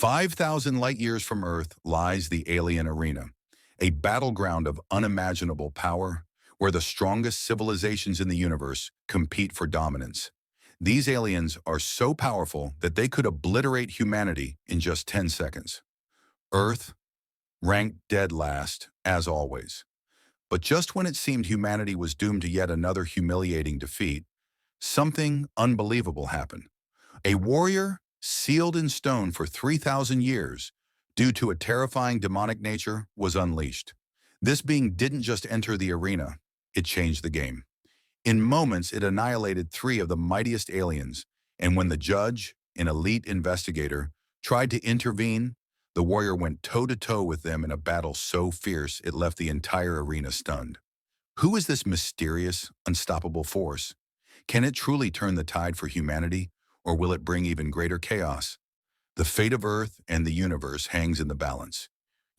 5,000 light-years from Earth lies the alien arena, a battleground of unimaginable power where the strongest civilizations in the universe compete for dominance. These aliens are so powerful that they could obliterate humanity in just 10 seconds. Earth ranked dead last, as always. But just when it seemed humanity was doomed to yet another humiliating defeat, something unbelievable happened. A warrior sealed in stone for 3,000 years due to a terrifying demonic nature was unleashed. This being didn't just enter the arena, it changed the game. In moments, it annihilated three of the mightiest aliens, and when the judge, an elite investigator, tried to intervene, the warrior went toe-to-toe with them in a battle so fierce it left the entire arena stunned. Who is this mysterious, unstoppable force? Can it truly turn the tide for humanity, or will it bring even greater chaos? The fate of Earth and the universe hangs in the balance.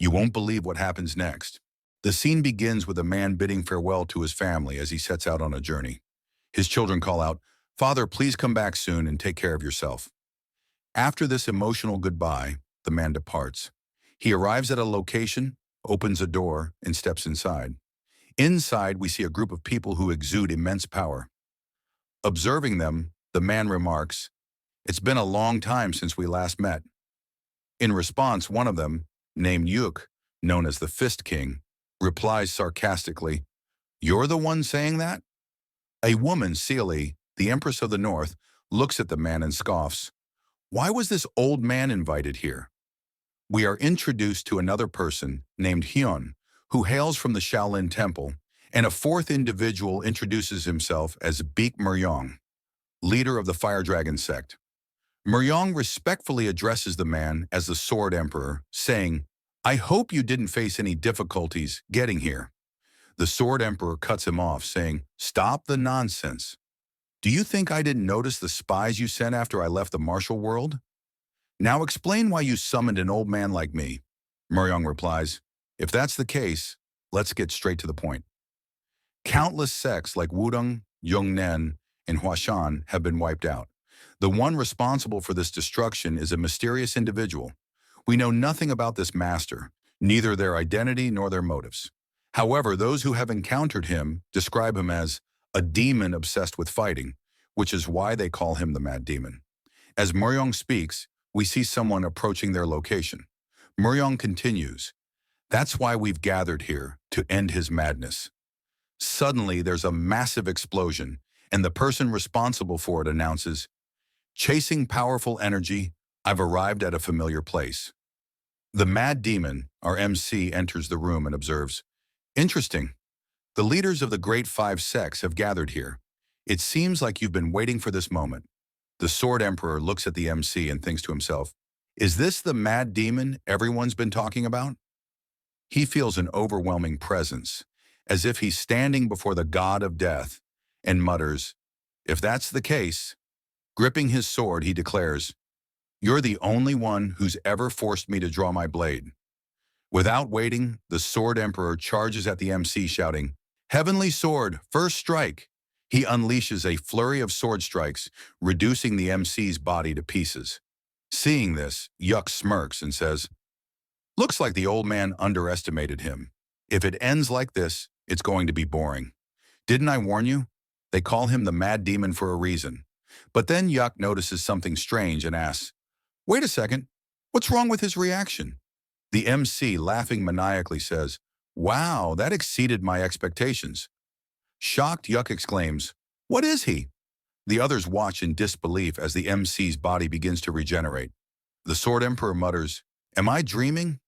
You won't believe what happens next. The scene begins with a man bidding farewell to his family as he sets out on a journey. His children call out, "Father, please come back soon and take care of yourself." After this emotional goodbye, the man departs. He arrives at a location, opens a door, and steps inside. Inside, we see a group of people who exude immense power. Observing them, the man remarks, "It's been a long time since we last met." In response, one of them, named Yuk, known as the Fist King, replies sarcastically, "You're the one saying that?" A woman, Seali, the Empress of the North, looks at the man and scoffs. Why was this old man invited here? We are introduced to another person named Hyun, who hails from the Shaolin Temple, and a fourth individual introduces himself as Baek Muryong, leader of the Fire Dragon sect. Muryong respectfully addresses the man as the Sword Emperor, saying, "I hope you didn't face any difficulties getting here." The Sword Emperor cuts him off, saying, "Stop the nonsense. Do you think I didn't notice the spies you sent after I left the martial world? Now explain why you summoned an old man like me." Muryong replies, "If that's the case, let's get straight to the point. Countless sects like Wudong, Yongnen, and Huashan have been wiped out. The one responsible for this destruction is a mysterious individual. We know nothing about this master, neither their identity nor their motives. However, those who have encountered him describe him as a demon obsessed with fighting, which is why they call him the Mad Demon." As Muryong speaks, we see someone approaching their location. Muryong continues, "That's why we've gathered here, to end his madness." Suddenly, there's a massive explosion, and the person responsible for it announces, "Chasing powerful energy, I've arrived at a familiar place." The Mad Demon, our MC, enters the room and observes, "Interesting. The leaders of the Great Five sects have gathered here. It seems like you've been waiting for this moment." The Sword Emperor looks at the MC and thinks to himself, "Is this the Mad Demon everyone's been talking about?" He feels an overwhelming presence, as if he's standing before the god of death, and mutters, "If that's the case," gripping his sword, he declares, "You're the only one who's ever forced me to draw my blade." Without waiting, the Sword Emperor charges at the MC shouting, "Heavenly Sword, first strike!" He unleashes a flurry of sword strikes, reducing the MC's body to pieces. Seeing this, Yuk smirks and says, "Looks like the old man underestimated him. If it ends like this, it's going to be boring. Didn't I warn you? They call him the Mad Demon for a reason." But then Yuk notices something strange and asks, "Wait a second, what's wrong with his reaction?" The MC, laughing maniacally, says, "Wow, that exceeded my expectations." Shocked, Yuk exclaims, "What is he?" The others watch in disbelief as the MC's body begins to regenerate. The Sword Emperor mutters, "Am I dreaming?"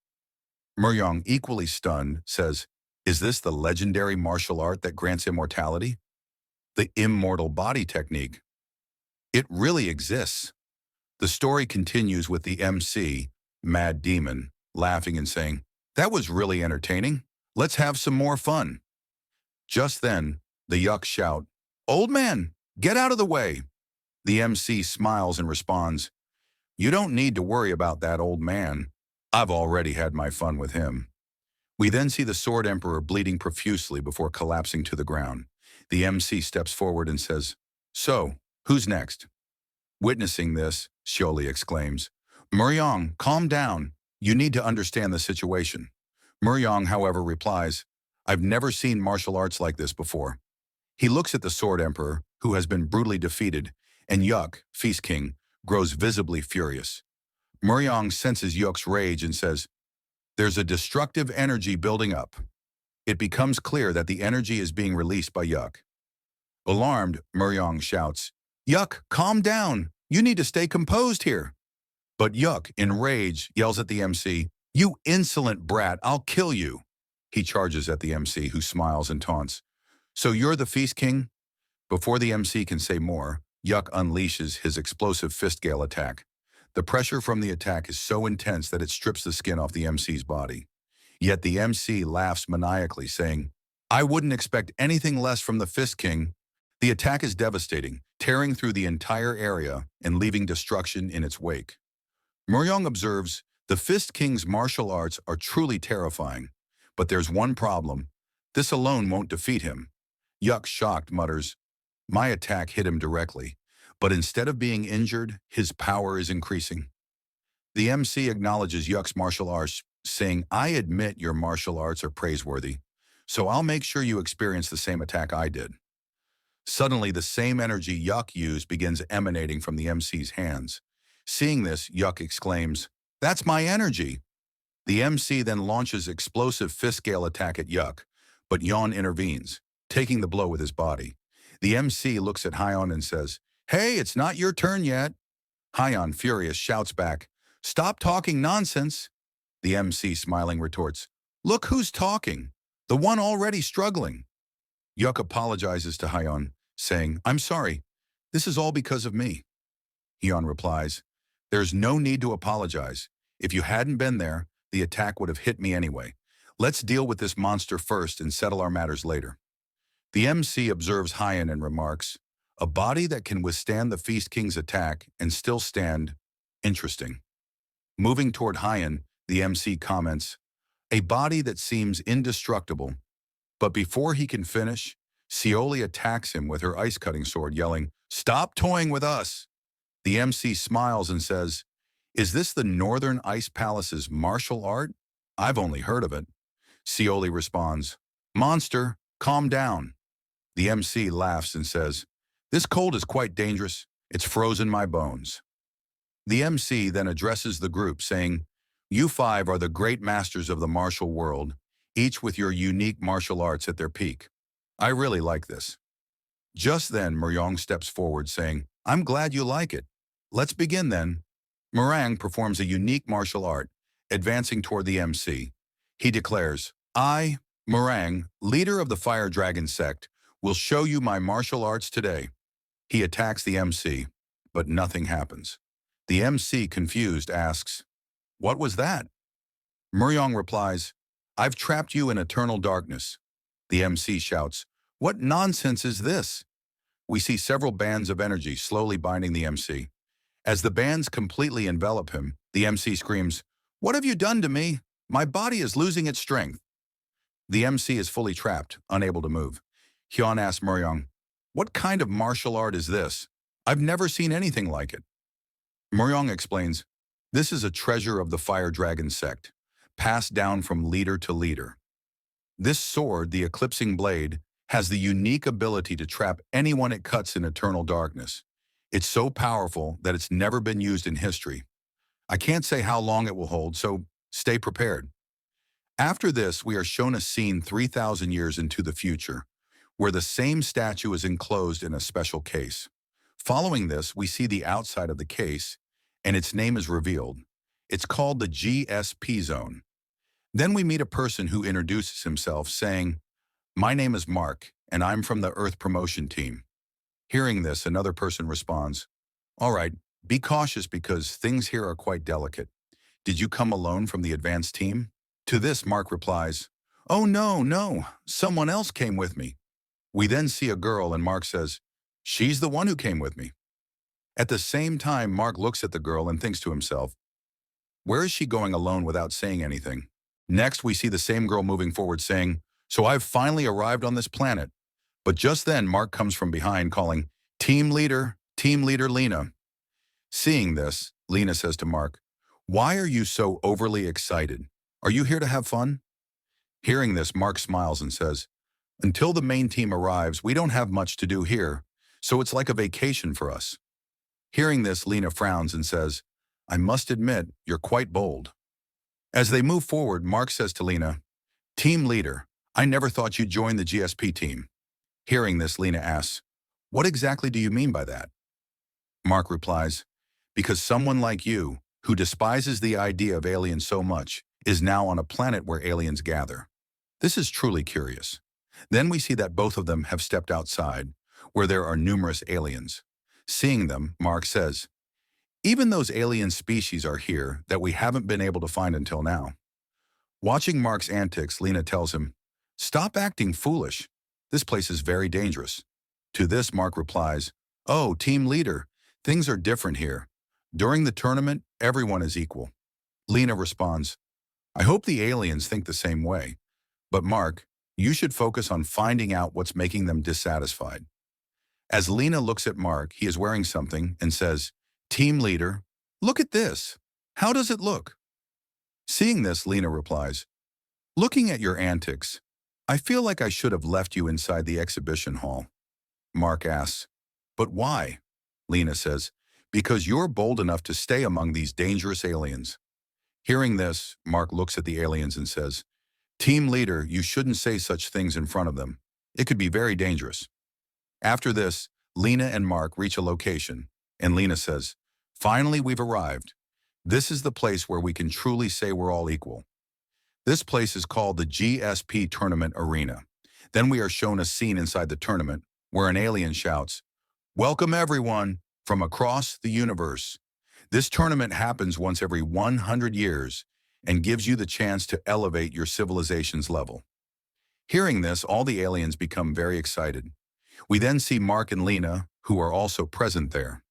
Muryong, equally stunned, says, "Is this the legendary martial art that grants immortality? The immortal body technique? It really exists." The story continues with the MC, Mad Demon, laughing and saying, "That was really entertaining. Let's have some more fun." Just then, the Yuks shout, "Old man, get out of the way." The MC smiles and responds, "You don't need to worry about that old man. I've already had my fun with him." We then see the Sword Emperor bleeding profusely before collapsing to the ground. The MC steps forward and says, "So, who's next?" Witnessing this, Shioli exclaims, Muryong, calm down. You need to understand the situation. Muryong, however, replies, I've never seen martial arts like this before. He looks at the Sword Emperor, who has been brutally defeated, and Yuk, Feast King, grows visibly furious. Muryong senses Yuk's rage and says, there's a destructive energy building up. It becomes clear that the energy is being released by Yuk. Alarmed, Muryong shouts, Yuk, calm down. You need to stay composed here. But Yuk, in rage, yells at the MC, you insolent brat, I'll kill you. He charges at the MC, who smiles and taunts. So you're the Feast King? Before the MC can say more, Yuk unleashes his explosive fist gale attack. The pressure from the attack is so intense that it strips the skin off the MC's body. Yet the MC laughs maniacally, saying, I wouldn't expect anything less from the Fist King. The attack is devastating, tearing through the entire area and leaving destruction in its wake. Muryong observes, the Fist King's martial arts are truly terrifying. But there's one problem. This alone won't defeat him. Yuk, shocked, mutters, my attack hit him directly, but instead of being injured, his power is increasing. The MC acknowledges Yuk's martial arts, saying, I admit your martial arts are praiseworthy, so I'll make sure you experience the same attack I did. Suddenly, the same energy Yuk used begins emanating from the MC's hands. Seeing this, Yuk exclaims, that's my energy. The MC then launches explosive fist scale attack at Yuk, but Yon intervenes, taking the blow with his body. The MC looks at Hyon and says, hey, it's not your turn yet. Hyon, furious, shouts back, stop talking nonsense. The MC, smiling, retorts, look who's talking, the one already struggling. Yuk apologizes to Hyon, saying, I'm sorry, this is all because of me. Hyon replies, there's no need to apologize. If you hadn't been there, the attack would have hit me anyway. Let's deal with this monster first and settle our matters later. The MC observes Hyon and remarks, a body that can withstand the Feast King's attack and still stand. Interesting. Moving toward Hyon, the MC comments, a body that seems indestructible. But before he can finish, Seoli attacks him with her ice-cutting sword, yelling, stop toying with us. The MC smiles and says, is this the Northern Ice Palace's martial art? I've only heard of it. Seoli responds, monster, calm down. The MC laughs and says, this cold is quite dangerous. It's frozen my bones. The MC then addresses the group, saying, you five are the great masters of the martial world, each with your unique martial arts at their peak. I really like this. Just then, Muryong steps forward, saying, I'm glad you like it. Let's begin then. Murang performs a unique martial art, advancing toward the MC. He declares, I, Murang, leader of the Fire Dragon sect, will show you my martial arts today. He attacks the MC, but nothing happens. The MC, confused, asks, what was that? Muryong replies, I've trapped you in eternal darkness. The MC shouts, what nonsense is this? We see several bands of energy slowly binding the MC. As the bands completely envelop him, the MC screams, what have you done to me? My body is losing its strength. The MC is fully trapped, unable to move. Hyon asks Muryong, what kind of martial art is this? I've never seen anything like it. Muryong explains, this is a treasure of the Fire Dragon sect, passed down from leader to leader. This sword, the Eclipsing Blade, has the unique ability to trap anyone it cuts in eternal darkness. It's so powerful that it's never been used in history. I can't say how long it will hold, so stay prepared. After this, we are shown a scene 3,000 years into the future, where the same statue is enclosed in a special case. Following this, we see the outside of the case, and its name is revealed. It's called the GSP Zone. Then we meet a person who introduces himself, saying, my name is Mark, and I'm from the Earth Promotion Team. Hearing this, another person responds, all right, be cautious because things here are quite delicate. Did you come alone from the advanced team? To this, Mark replies, oh no, someone else came with me. We then see a girl and Mark says, she's the one who came with me. At the same time, Mark looks at the girl and thinks to himself, where is she going alone without saying anything? Next, we see the same girl moving forward saying, so I've finally arrived on this planet. But just then, Mark comes from behind calling, Team Leader Lena. Seeing this, Lena says to Mark, Why are you so overly excited? Are you here to have fun? Hearing this, Mark smiles and says, until the main team arrives, we don't have much to do here, so it's like a vacation for us. Hearing this, Lena frowns and says, I must admit, you're quite bold. As they move forward, Mark says to Lena, Team leader, I never thought you'd join the GSP team. Hearing this, Lena asks, what exactly do you mean by that? Mark replies, because someone like you, who despises the idea of aliens so much, is now on a planet where aliens gather. This is truly curious. Then we see that both of them have stepped outside, where there are numerous aliens. Seeing them, Mark says, even those alien species are here that we haven't been able to find until now. Watching Mark's antics, Lena tells him, stop acting foolish. This place is very dangerous. To this, Mark replies, oh, team leader, things are different here. During the tournament, everyone is equal. Lena responds, I hope the aliens think the same way. But Mark, you should focus on finding out what's making them dissatisfied. As Lena looks at Mark, he is wearing something and says, team leader, look at this. How does it look? Seeing this, Lena replies, looking at your antics, I feel like I should have left you inside the exhibition hall. Mark asks, but why? Lena says, because you're bold enough to stay among these dangerous aliens. Hearing this, Mark looks at the aliens and says, team leader, you shouldn't say such things in front of them. It could be very dangerous. After this, Lena and Mark reach a location, and Lena says, finally, we've arrived. This is the place where we can truly say we're all equal. This place is called the GSP Tournament Arena. Then we are shown a scene inside the tournament where an alien shouts, welcome everyone from across the universe. This tournament happens once every 100 years and gives you the chance to elevate your civilization's level. Hearing this, all the aliens become very excited. We then see Mark and Lena, who are also present there.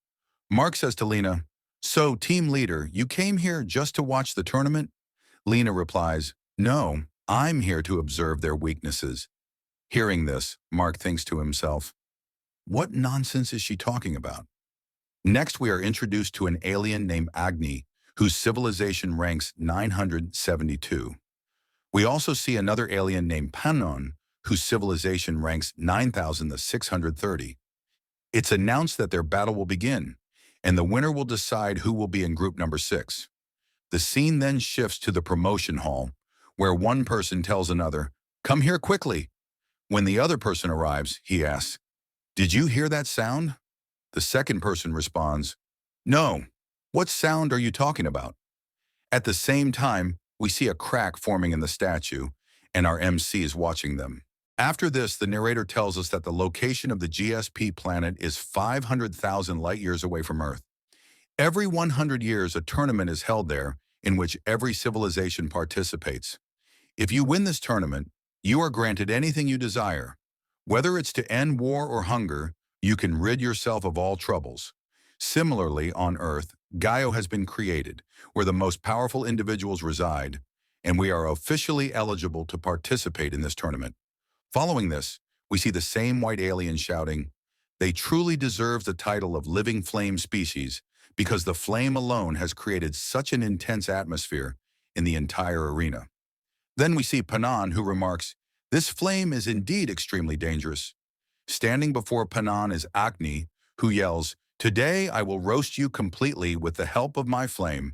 Mark says to Lena, so, team leader, you came here just to watch the tournament? Lena replies, no, I'm here to observe their weaknesses. Hearing this, Mark thinks to himself, what nonsense is she talking about? Next, we are introduced to an alien named Agni, whose civilization ranks 972. We also see another alien named Panon, whose civilization ranks 9,630. It's announced that their battle will begin, and the winner will decide who will be in group number 6. The scene then shifts to the promotion hall, where one person tells another, come here quickly. When the other person arrives, he asks, did you hear that sound? The second person responds, no. What sound are you talking about? At the same time, we see a crack forming in the statue, and our MC is watching them. After this, the narrator tells us that the location of the GSP planet is 500,000 light years away from Earth. Every 100 years, a tournament is held there in which every civilization participates. If you win this tournament, you are granted anything you desire. Whether it's to end war or hunger, you can rid yourself of all troubles. Similarly, on Earth, Gaio has been created, where the most powerful individuals reside, and we are officially eligible to participate in this tournament. Following this, we see the same white alien shouting, they truly deserve the title of living flame species because the flame alone has created such an intense atmosphere in the entire arena. Then we see Panon, who remarks, this flame is indeed extremely dangerous. Standing before Panon is Agni, who yells, today I will roast you completely with the help of my flame.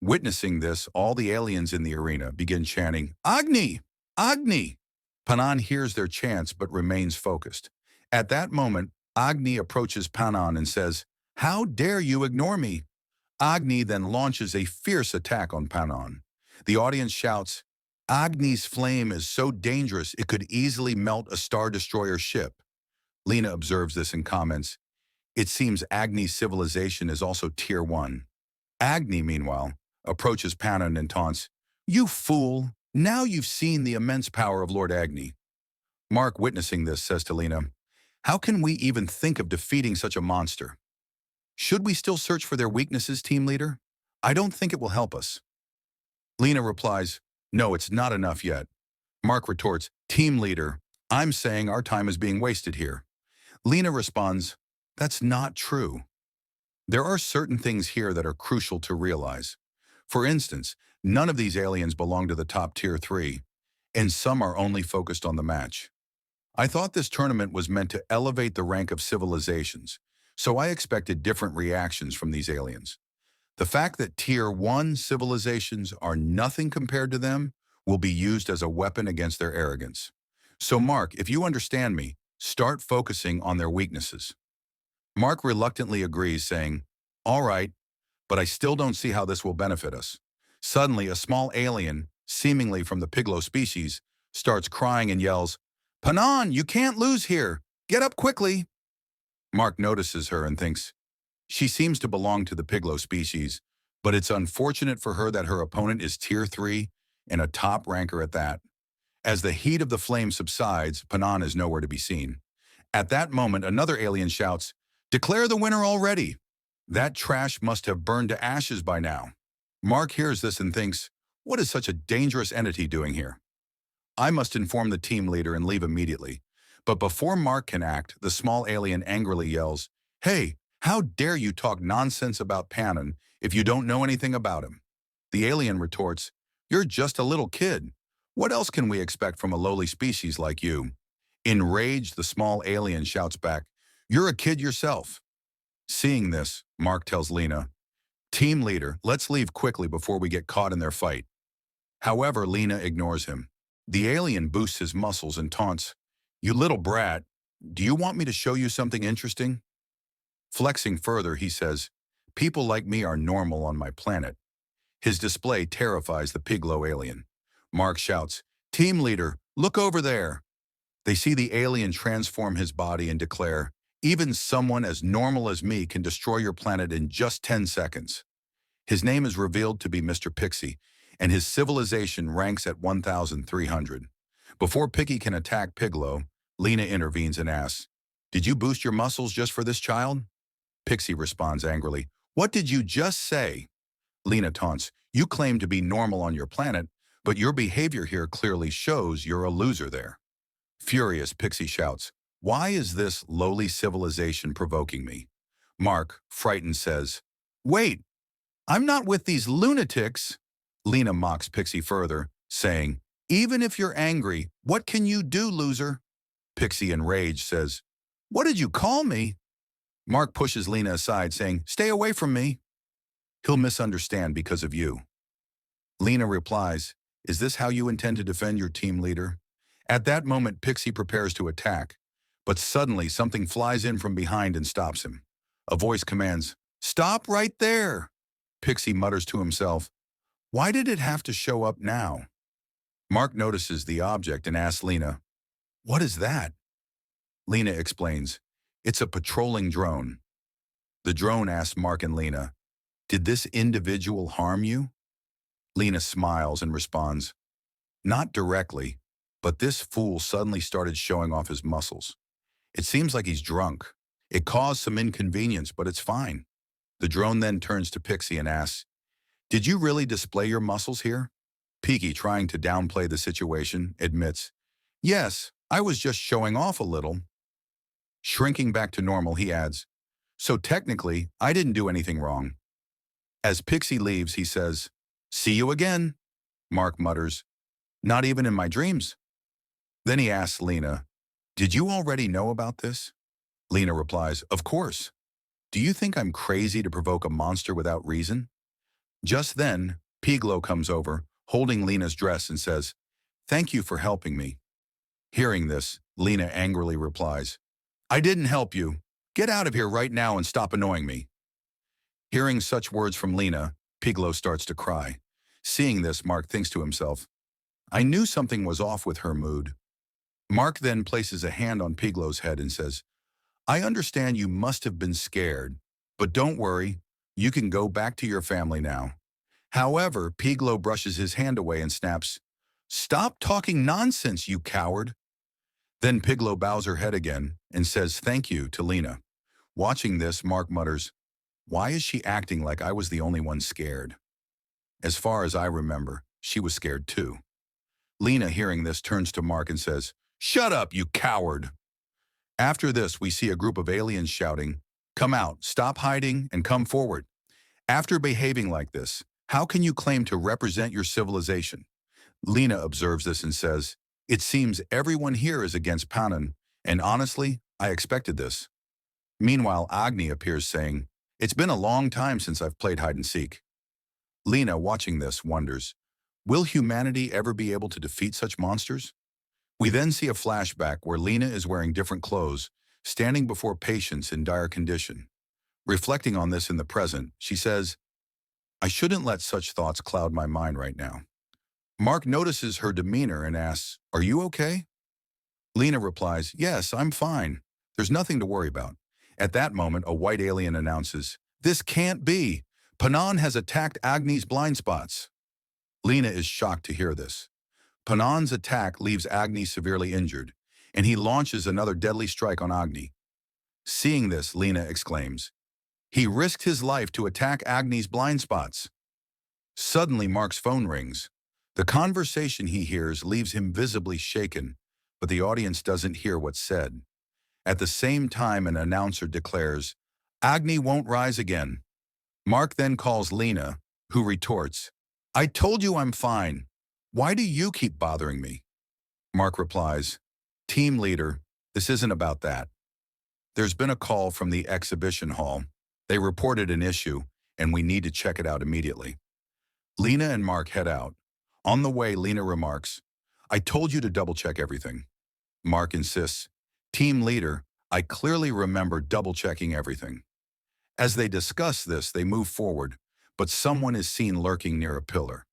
Witnessing this, all the aliens in the arena begin chanting, Agni! Agni! Panon hears their chants but remains focused. At that moment, Agni approaches Panon and says, how dare you ignore me? Agni then launches a fierce attack on Panon. The audience shouts, Agni's flame is so dangerous it could easily melt a Star Destroyer ship. Lena observes this and comments, it seems Agni's civilization is also Tier 1. Agni, meanwhile, approaches Panon and taunts, you fool! Now you've seen the immense power of Lord Agni. Mark, witnessing this, says to Lena, how can we even think of defeating such a monster? Should we still search for their weaknesses, team leader? I don't think it will help us. Lena replies, no, it's not enough yet. Mark retorts, team leader, I'm saying our time is being wasted here. Lena responds, that's not true. There are certain things here that are crucial to realize. For instance, none of these aliens belong to the top tier 3, and some are only focused on the match. I thought this tournament was meant to elevate the rank of civilizations, so I expected different reactions from these aliens. The fact that Tier 1 civilizations are nothing compared to them will be used as a weapon against their arrogance. So Mark, if you understand me, start focusing on their weaknesses. Mark reluctantly agrees, saying, "All right, but I still don't see how this will benefit us." Suddenly, a small alien, seemingly from the Piglo species, starts crying and yells, "Panon, you can't lose here! Get up quickly!" Mark notices her and thinks, she seems to belong to the Piglo species, but it's unfortunate for her that her opponent is Tier 3 and a top ranker at that. As the heat of the flame subsides, Panon is nowhere to be seen. At that moment, another alien shouts, "Declare the winner already!" That trash must have burned to ashes by now. Mark hears this and thinks, what is such a dangerous entity doing here? I must inform the team leader and leave immediately. But before Mark can act, the small alien angrily yells, "Hey, how dare you talk nonsense about Panon if you don't know anything about him?" The alien retorts, "You're just a little kid. What else can we expect from a lowly species like you?" Enraged, the small alien shouts back, "You're a kid yourself." Seeing this, Mark tells Lena, "Team leader, let's leave quickly before we get caught in their fight." However, Lena ignores him. The alien boosts his muscles and taunts, "You little brat, do you want me to show you something interesting?" Flexing further, he says, "People like me are normal on my planet." His display terrifies the Piglo alien. Mark shouts, "Team leader, look over there." They see the alien transform his body and declare, "Even someone as normal as me can destroy your planet in just 10 seconds. His name is revealed to be Mr. Pixie, and his civilization ranks at 1,300. Before Piggy can attack Piglo, Lena intervenes and asks, "Did you boost your muscles just for this child?" Pixie responds angrily, "What did you just say?" Lena taunts, "You claim to be normal on your planet, but your behavior here clearly shows you're a loser there." Furious, Pixie shouts, "Why is this lowly civilization provoking me?" Mark, frightened, says, "Wait, I'm not with these lunatics." Lena mocks Pixie further, saying, "Even if you're angry, what can you do, loser?" Pixie, enraged, says, "What did you call me?" Mark pushes Lena aside, saying, "Stay away from me. He'll misunderstand because of you." Lena replies, "Is this how you intend to defend your team leader?" At that moment, Pixie prepares to attack, but suddenly something flies in from behind and stops him. A voice commands, "Stop right there." Pixie mutters to himself, "Why did it have to show up now?" Mark notices the object and asks Lena, "What is that?" Lena explains, "It's a patrolling drone." The drone asks Mark and Lena, "Did this individual harm you?" Lena smiles and responds, "Not directly, but this fool suddenly started showing off his muscles. It seems like he's drunk. It caused some inconvenience, but it's fine." The drone then turns to Pixie and asks, "Did you really display your muscles here?" Piggy, trying to downplay the situation, admits, "Yes, I was just showing off a little." Shrinking back to normal, he adds, "So technically, I didn't do anything wrong." As Pixie leaves, he says, "See you again." Mark mutters, "Not even in my dreams." Then he asks Lena, "Did you already know about this?" Lena replies, "Of course. Do you think I'm crazy to provoke a monster without reason?" Just then, Piglo comes over, holding Lena's dress and says, "Thank you for helping me." Hearing this, Lena angrily replies, "I didn't help you. Get out of here right now and stop annoying me." Hearing such words from Lena, Piglo starts to cry. Seeing this, Mark thinks to himself, "I knew something was off with her mood." Mark then places a hand on Piglo's head and says, "I understand you must have been scared, but don't worry, you can go back to your family now." However, Piglo brushes his hand away and snaps, "Stop talking nonsense, you coward." Then Piglo bows her head again and says thank you to Lena. Watching this, Mark mutters, "Why is she acting like I was the only one scared?" As far as I remember, she was scared too. Lena, hearing this, turns to Mark and says, "Shut up, you coward." After this, we see a group of aliens shouting, "Come out, stop hiding, and come forward." After behaving like this, How can you claim to represent your civilization? Lena observes this and says, it seems everyone here is against Panon, and honestly, I expected this. Meanwhile, Agni appears saying, it's been a long time since I've played hide and seek. Lena, watching this, wonders, will humanity ever be able to defeat such monsters? We then see a flashback where Lena is wearing different clothes, standing before patients in dire condition. Reflecting on this in the present, she says, I shouldn't let such thoughts cloud my mind right now. Mark notices her demeanor and asks, are you okay? Lena replies, yes, I'm fine. There's nothing to worry about. At that moment, a white alien announces, this can't be. Panon has attacked Agni's blind spots. Lena is shocked to hear this. Panon's attack leaves Agni severely injured, and he launches another deadly strike on Agni. Seeing this, Lena exclaims, he risked his life to attack Agni's blind spots. Suddenly, Mark's phone rings. The conversation he hears leaves him visibly shaken, but the audience doesn't hear what's said. At the same time, an announcer declares, Agni won't rise again. Mark then calls Lena, who retorts, I told you I'm fine. Why do you keep bothering me? Mark replies, team leader, this isn't about that. There's been a call from the exhibition hall. They reported an issue, and we need to check it out immediately. Lena and Mark head out. On the way, Lena remarks, I told you to double-check everything. Mark insists, team leader, I clearly remember double-checking everything. As they discuss this, they move forward, but someone is seen lurking near a pillar.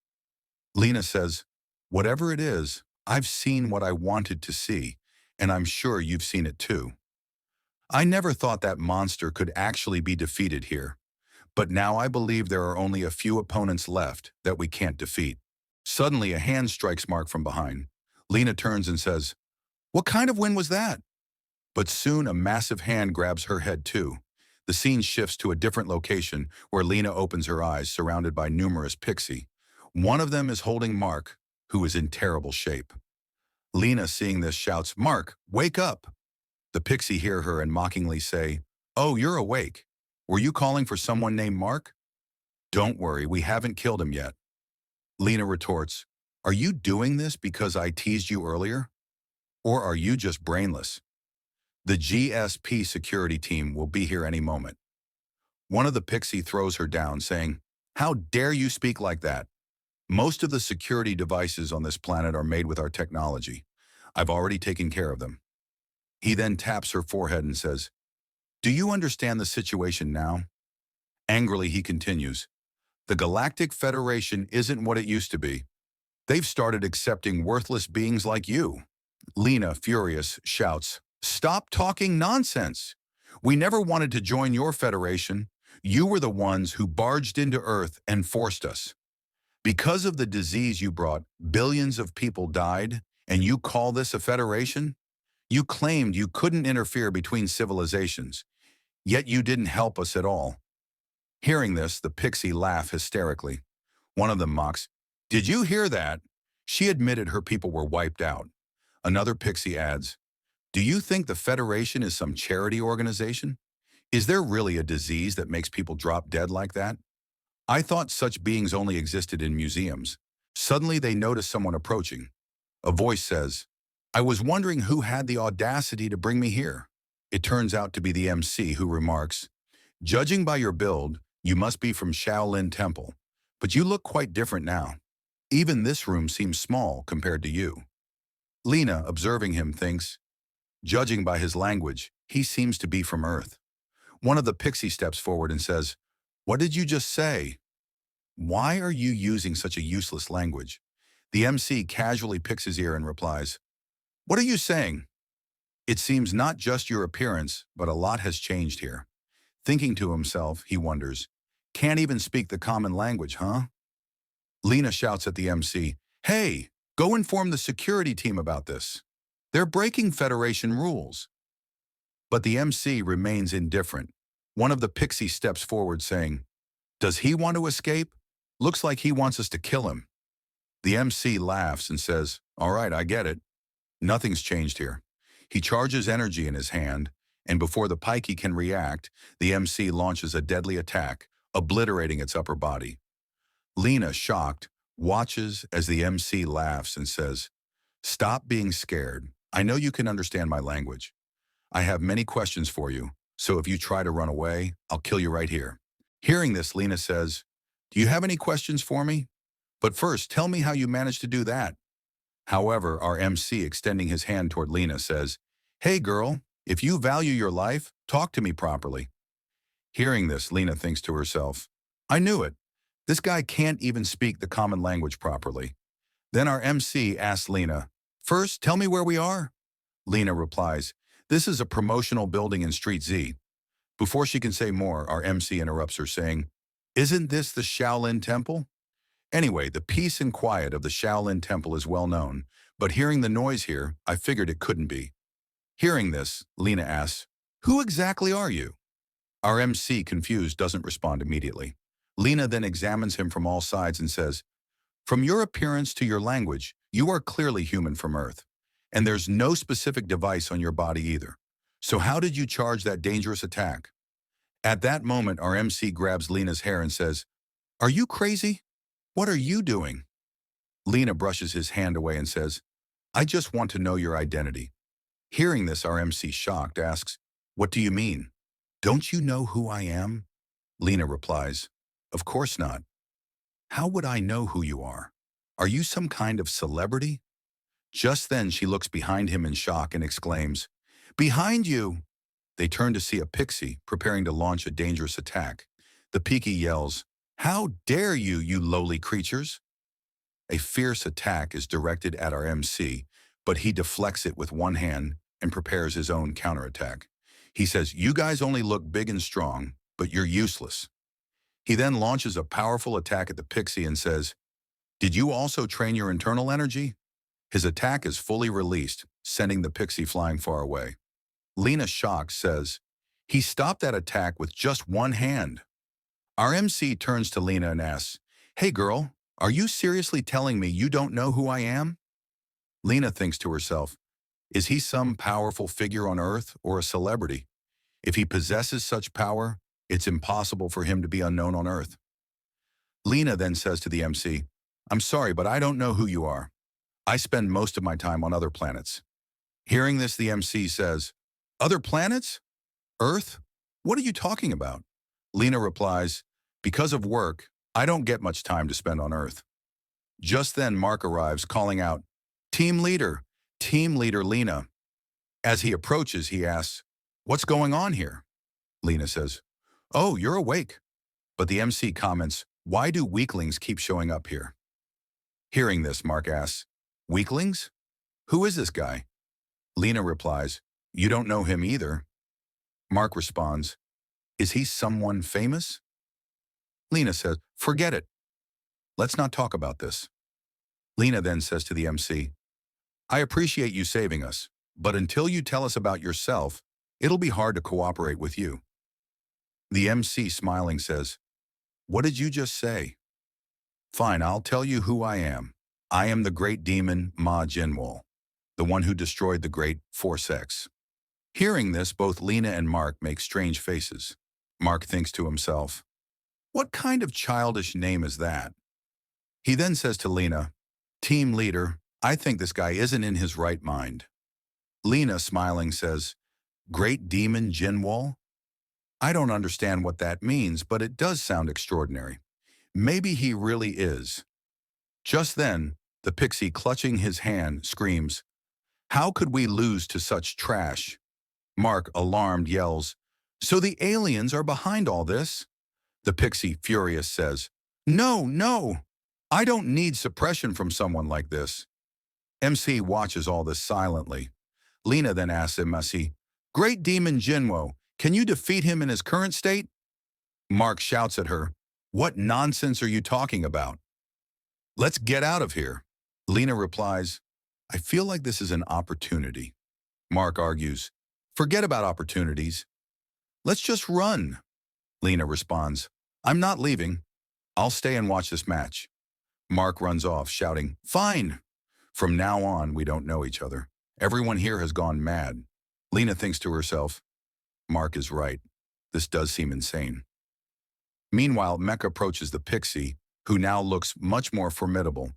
Lena says, whatever it is, I've seen what I wanted to see, and I'm sure you've seen it too. I never thought that monster could actually be defeated here, but now I believe there are only a few opponents left that we can't defeat. Suddenly, a hand strikes Mark from behind. Lena turns and says, what kind of wind was that? But soon a massive hand grabs her head too. The scene shifts to a different location where Lena opens her eyes, surrounded by numerous pixie. One of them is holding Mark, who is in terrible shape. Lena, seeing this, shouts, Mark, wake up! The pixie hear her and mockingly say, oh, you're awake. Were you calling for someone named Mark? Don't worry, we haven't killed him yet. Lena retorts, are you doing this because I teased you earlier? Or are you just brainless? The GSP security team will be here any moment. One of the pixie throws her down, saying, how dare you speak like that? Most of the security devices on this planet are made with our technology. I've already taken care of them. He then taps her forehead and says, do you understand the situation now? Angrily, he continues, the Galactic Federation isn't what it used to be. They've started accepting worthless beings like you. Lena, furious, shouts, stop talking nonsense. We never wanted to join your federation. You were the ones who barged into Earth and forced us. Because of the disease you brought, billions of people died, and you call this a federation? You claimed you couldn't interfere between civilizations, yet you didn't help us at all. Hearing this, the pixie laugh hysterically. One of them mocks, did you hear that? She admitted her people were wiped out. Another pixie adds, do you think the Federation is some charity organization? Is there really a disease that makes people drop dead like that? I thought such beings only existed in museums. Suddenly they notice someone approaching. A voice says, I was wondering who had the audacity to bring me here. It turns out to be the MC, who remarks, judging by your build, you must be from Shaolin Temple, but you look quite different now. Even this room seems small compared to you. Lena, observing him, thinks, judging by his language, he seems to be from Earth. One of the pixie steps forward and says, what did you just say? Why are you using such a useless language? The MC casually picks his ear and replies, what are you saying? It seems not just your appearance, but a lot has changed here. Thinking to himself, he wonders, can't even speak the common language, huh? Lena shouts at the MC, hey, go inform the security team about this. They're breaking Federation rules. But the MC remains indifferent. One of the pixie steps forward saying, does he want to escape? Looks like he wants us to kill him. The MC laughs and says, all right, I get it. Nothing's changed here. He charges energy in his hand, and before the pikey can react, the MC launches a deadly attack, obliterating its upper body. Lena, shocked, watches as the MC laughs and says, "Stop being scared. I know you can understand my language. I have many questions for you, so if you try to run away, I'll kill you right here." Hearing this, Lena says, "Do you have any questions for me? But first, tell me how you managed to do that." However, our MC, extending his hand toward Lena, says, "Hey girl, if you value your life, talk to me properly." Hearing this, Lena thinks to herself, "I knew it. This guy can't even speak the common language properly." Then our MC asks Lena, "First, tell me where we are." Lena replies, "This is a promotional building in Street Z." Before she can say more, our MC interrupts her saying, "Isn't this the Shaolin Temple?" Anyway, the peace and quiet of the Shaolin Temple is well known, but hearing the noise here, I figured it couldn't be. Hearing this, Lena asks, "Who exactly are you?" Our MC, confused, doesn't respond immediately. Lena then examines him from all sides and says, "From your appearance to your language, you are clearly human from Earth. And there's no specific device on your body either. So how did you charge that dangerous attack?" At that moment, our MC grabs Lena's hair and says, "Are you crazy? What are you doing?" Lena brushes his hand away and says, "I just want to know your identity." Hearing this, our MC, shocked, asks, "What do you mean? Don't you know who I am?" Lena replies, "Of course not. How would I know who you are? Are you some kind of celebrity?" Just then, she looks behind him in shock and exclaims, "Behind you!" They turn to see a pixie preparing to launch a dangerous attack. The pixie yells, "How dare you, you lowly creatures!" A fierce attack is directed at our MC, but he deflects it with one hand and prepares his own counterattack. He says, "You guys only look big and strong, but you're useless." He then launches a powerful attack at the pixie and says, "Did you also train your internal energy?" His attack is fully released, sending the pixie flying far away. Lena, shocked, says, "He stopped that attack with just one hand." Our MC turns to Lena and asks, "Hey girl, are you seriously telling me you don't know who I am?" Lena thinks to herself, is he some powerful figure on Earth or a celebrity? If he possesses such power, it's impossible for him to be unknown on Earth. Lena then says to the MC, "I'm sorry, but I don't know who you are. I spend most of my time on other planets." Hearing this, the MC says, "Other planets? Earth? What are you talking about?" Lena replies, "Because of work, I don't get much time to spend on Earth." Just then, Mark arrives, calling out, Team Leader Lena." As he approaches, he asks, "What's going on here?" Lena says, "Oh, you're awake." But the MC comments, "Why do weaklings keep showing up here?" Hearing this, Mark asks, "Weaklings? Who is this guy?" Lena replies, "You don't know him either." Mark responds, "Is he someone famous?" Lena says, "Forget it. Let's not talk about this." Lena then says to the MC, "I appreciate you saving us, but until you tell us about yourself, it'll be hard to cooperate with you." The MC, smiling, says, "What did you just say?" "Fine, I'll tell you who I am. I am the great demon Ma Jinwoo, the one who destroyed the great Force-X." Hearing this, both Lena and Mark make strange faces. Mark thinks to himself, "What kind of childish name is that?" He then says to Lena, "Team Leader, I think this guy isn't in his right mind." Lena, smiling, says, "Great Demon Jinwoo? I don't understand what that means, but it does sound extraordinary. Maybe he really is." Just then, the pixie, clutching his hand, screams, "How could we lose to such trash?" Mark, alarmed, yells, "So the aliens are behind all this?" The pixie, furious, says, "No, no! I don't need suppression from someone like this." MC watches all this silently. Lena then asks MC, "Great Demon Jinwoo, can you defeat him in his current state?" Mark shouts at her, "What nonsense are you talking about? Let's get out of here." Lena replies, "I feel like this is an opportunity." Mark argues, "Forget about opportunities. Let's just run." Lena responds, "I'm not leaving. I'll stay and watch this match." Mark runs off, shouting, "Fine. From now on, we don't know each other. Everyone here has gone mad." Lena thinks to herself, Mark is right. This does seem insane. Meanwhile, Mech approaches the pixie, who now looks much more formidable.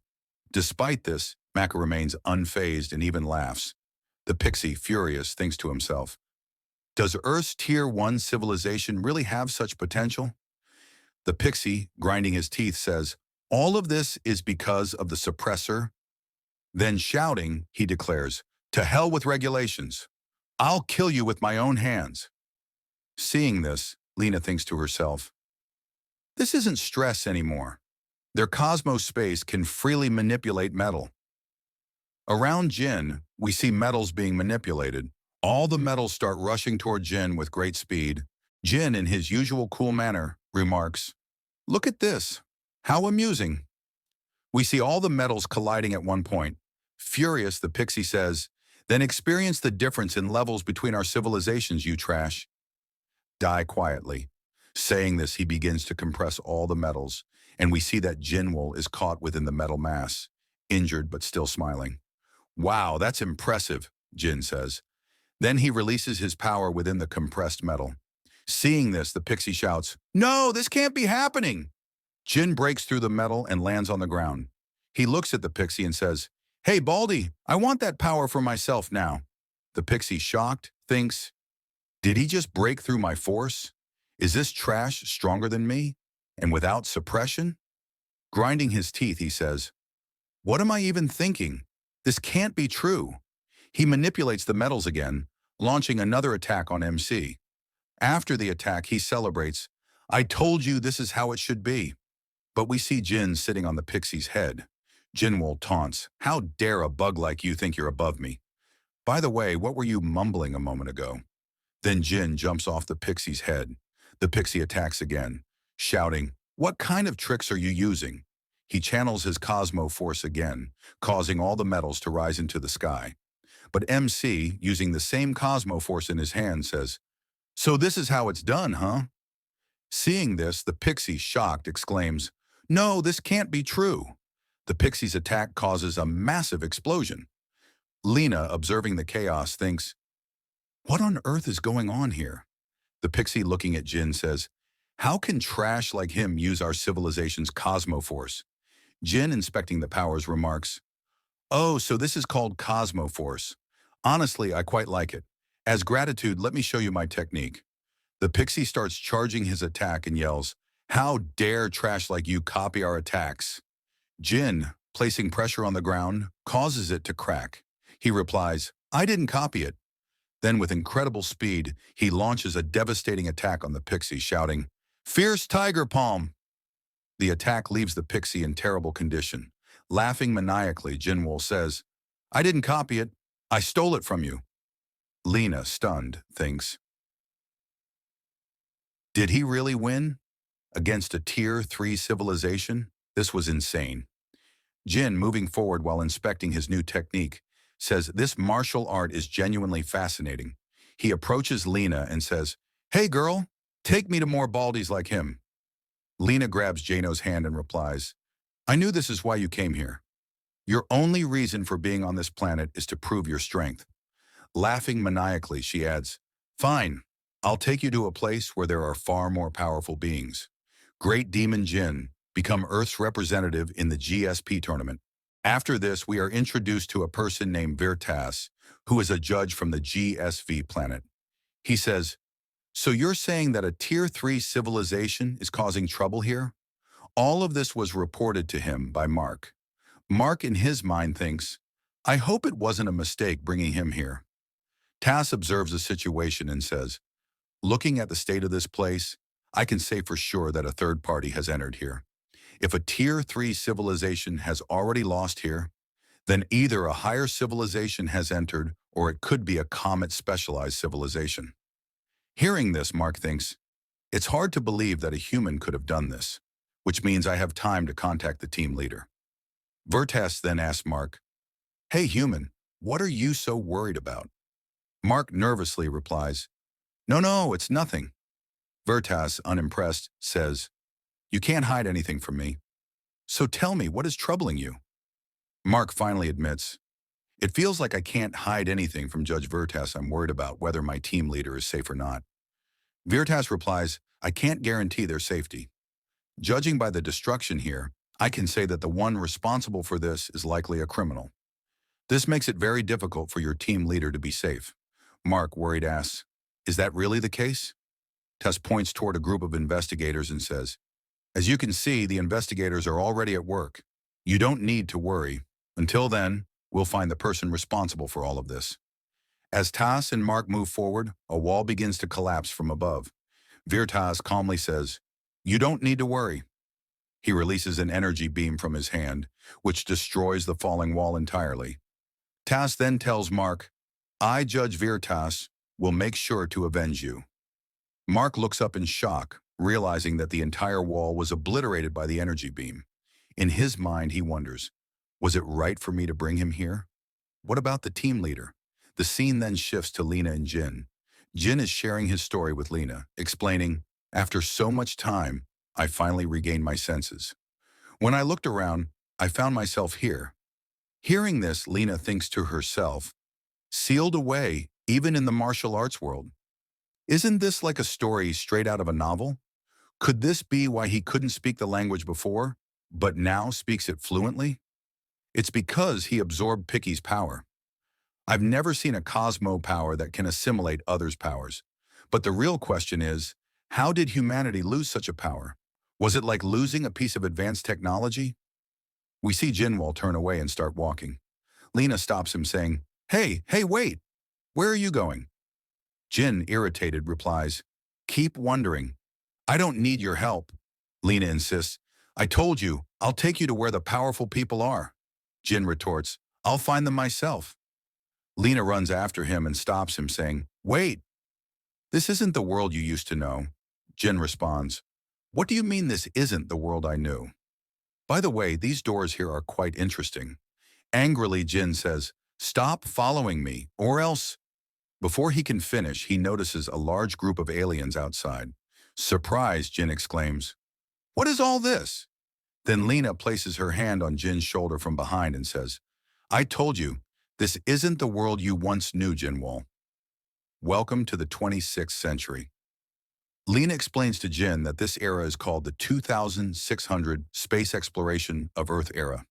Despite this, Maka remains unfazed and even laughs. The pixie, furious, thinks to himself, does Earth's Tier 1 civilization really have such potential? The pixie, grinding his teeth, says, all of this is because of the suppressor. Then shouting, he declares, to hell with regulations. I'll kill you with my own hands. Seeing this, Lena thinks to herself, this isn't stress anymore. Their cosmos space can freely manipulate metal. Around Jin, we see metals being manipulated. All the metals start rushing toward Jin with great speed. Jin, in his usual cool manner, remarks, look at this. How amusing. We see all the metals colliding at one point. Furious, the pixie says, then experience the difference in levels between our civilizations, you trash. Die quietly. Saying this, he begins to compress all the metals, and we see that Jinwoo is caught within the metal mass, injured but still smiling. Wow, that's impressive, Jin says. Then he releases his power within the compressed metal. Seeing this, the pixie shouts, no, this can't be happening. Jin breaks through the metal and lands on the ground. He looks at the pixie and says, hey, Baldy, I want that power for myself now. The pixie, shocked, thinks, did he just break through my force? Is this trash stronger than me? And without suppression? Grinding his teeth, he says, what am I even thinking? This can't be true. He manipulates the metals again, launching another attack on MC. After the attack, he celebrates, I told you this is how it should be. But we see Jin sitting on the pixie's head. Jinwoo taunts, how dare a bug like you think you're above me? By the way, what were you mumbling a moment ago? Then Jin jumps off the pixie's head. The pixie attacks again, shouting, what kind of tricks are you using? He channels his Cosmo force again, causing all the metals to rise into the sky. But MC, using the same Cosmo force in his hand, says, so this is how it's done, huh? Seeing this, the pixie, shocked, exclaims, no, this can't be true. The pixie's attack causes a massive explosion. Lena, observing the chaos, thinks, what on earth is going on here? The pixie, looking at Jin, says, how can trash like him use our civilization's Cosmo force? Jin, inspecting the powers, remarks, oh, so this is called Cosmo force. Honestly, I quite like it. As gratitude, let me show you my technique. The pixie starts charging his attack and yells, how dare trash like you copy our attacks? Jin, placing pressure on the ground, causes it to crack. He replies, I didn't copy it. Then with incredible speed, he launches a devastating attack on the pixie, shouting, fierce tiger palm. The attack leaves the pixie in terrible condition. Laughing maniacally, Jinwoo says, I didn't copy it. I stole it from you. Lena, stunned, thinks, did he really win? Against a Tier 3 civilization? This was insane. Jin, moving forward while inspecting his new technique, says this martial art is genuinely fascinating. He approaches Lena and says, hey girl, take me to more baldies like him. Lena grabs Jano's hand and replies, I knew this is why you came here. Your only reason for being on this planet is to prove your strength. Laughing maniacally, she adds, fine, I'll take you to a place where there are far more powerful beings. Great Demon Jin, become Earth's representative in the GSP tournament. After this, we are introduced to a person named Vertas, who is a judge from the GSV planet. He says, so you're saying that a Tier 3 civilization is causing trouble here? All of this was reported to him by Mark. Mark, in his mind, thinks, I hope it wasn't a mistake bringing him here. Tas observes the situation and says, looking at the state of this place, I can say for sure that a third party has entered here. If a Tier 3 civilization has already lost here, then either a higher civilization has entered or it could be a comet-specialized civilization. Hearing this, Mark thinks, it's hard to believe that a human could have done this, which means I have time to contact the team leader. Vertas then asks Mark, hey human, what are you so worried about? Mark nervously replies, no, it's nothing. Vertas, unimpressed, says, you can't hide anything from me. So tell me, what is troubling you? Mark finally admits, it feels like I can't hide anything from Judge Vertas. I'm worried about whether my team leader is safe or not. Vertas replies, I can't guarantee their safety. Judging by the destruction here, I can say that the one responsible for this is likely a criminal. This makes it very difficult for your team leader to be safe. Mark, worried, asks, is that really the case? Tess points toward a group of investigators and says, as you can see, the investigators are already at work. You don't need to worry. Until then, we'll find the person responsible for all of this. As Tass and Mark move forward, a wall begins to collapse from above. Vertas calmly says, you don't need to worry. He releases an energy beam from his hand, which destroys the falling wall entirely. Tass then tells Mark, I, Judge Vertas, will make sure to avenge you. Mark looks up in shock, realizing that the entire wall was obliterated by the energy beam. In his mind, he wonders, was it right for me to bring him here? What about the team leader? The scene then shifts to Lena and Jin. Jin is sharing his story with Lena, explaining, after so much time, I finally regained my senses. When I looked around, I found myself here. Hearing this, Lena thinks to herself, sealed away, even in the martial arts world. Isn't this like a story straight out of a novel? Could this be why he couldn't speak the language before, but now speaks it fluently? It's because he absorbed Picky's power. I've never seen a Cosmo power that can assimilate others' powers. But the real question is, how did humanity lose such a power? Was it like losing a piece of advanced technology? We see Jinwoo turn away and start walking. Lena stops him saying, hey, wait! Where are you going? Jin, irritated, replies, keep wondering. I don't need your help. Lena insists, I told you, I'll take you to where the powerful people are. Jin retorts, I'll find them myself. Lena runs after him and stops him, saying, wait! This isn't the world you used to know. Jin responds, what do you mean this isn't the world I knew? By the way, these doors here are quite interesting. Angrily, Jin says, stop following me, or else... Before he can finish, he notices a large group of aliens outside. Surprised, Jin exclaims, what is all this? Then Lena places her hand on Jin's shoulder from behind and says, I told you, this isn't the world you once knew, Jinwoo. Welcome to the 26th century. Lena explains to Jin that this era is called the 2600 Space Exploration of Earth era.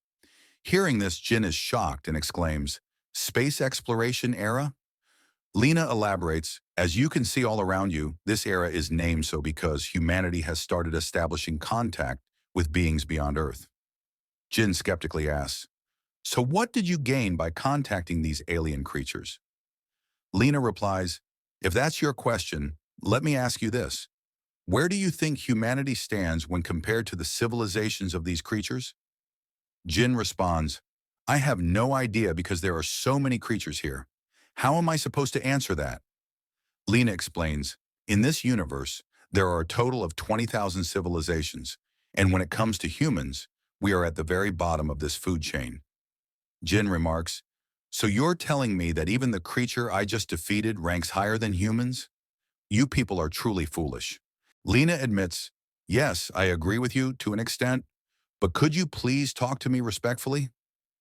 Hearing this, Jin is shocked and exclaims, Space Exploration era? Lena elaborates, as you can see all around you, this era is named so because humanity has started establishing contact with beings beyond Earth. Jin skeptically asks, so what did you gain by contacting these alien creatures? Lena replies, if that's your question, let me ask you this. Where do you think humanity stands when compared to the civilizations of these creatures? Jin responds, I have no idea because there are so many creatures here. How am I supposed to answer that? Lena explains, in this universe, there are a total of 20,000 civilizations, and when it comes to humans, we are at the very bottom of this food chain. Jin remarks, so you're telling me that even the creature I just defeated ranks higher than humans? You people are truly foolish. Lena admits, yes, I agree with you to an extent, but could you please talk to me respectfully?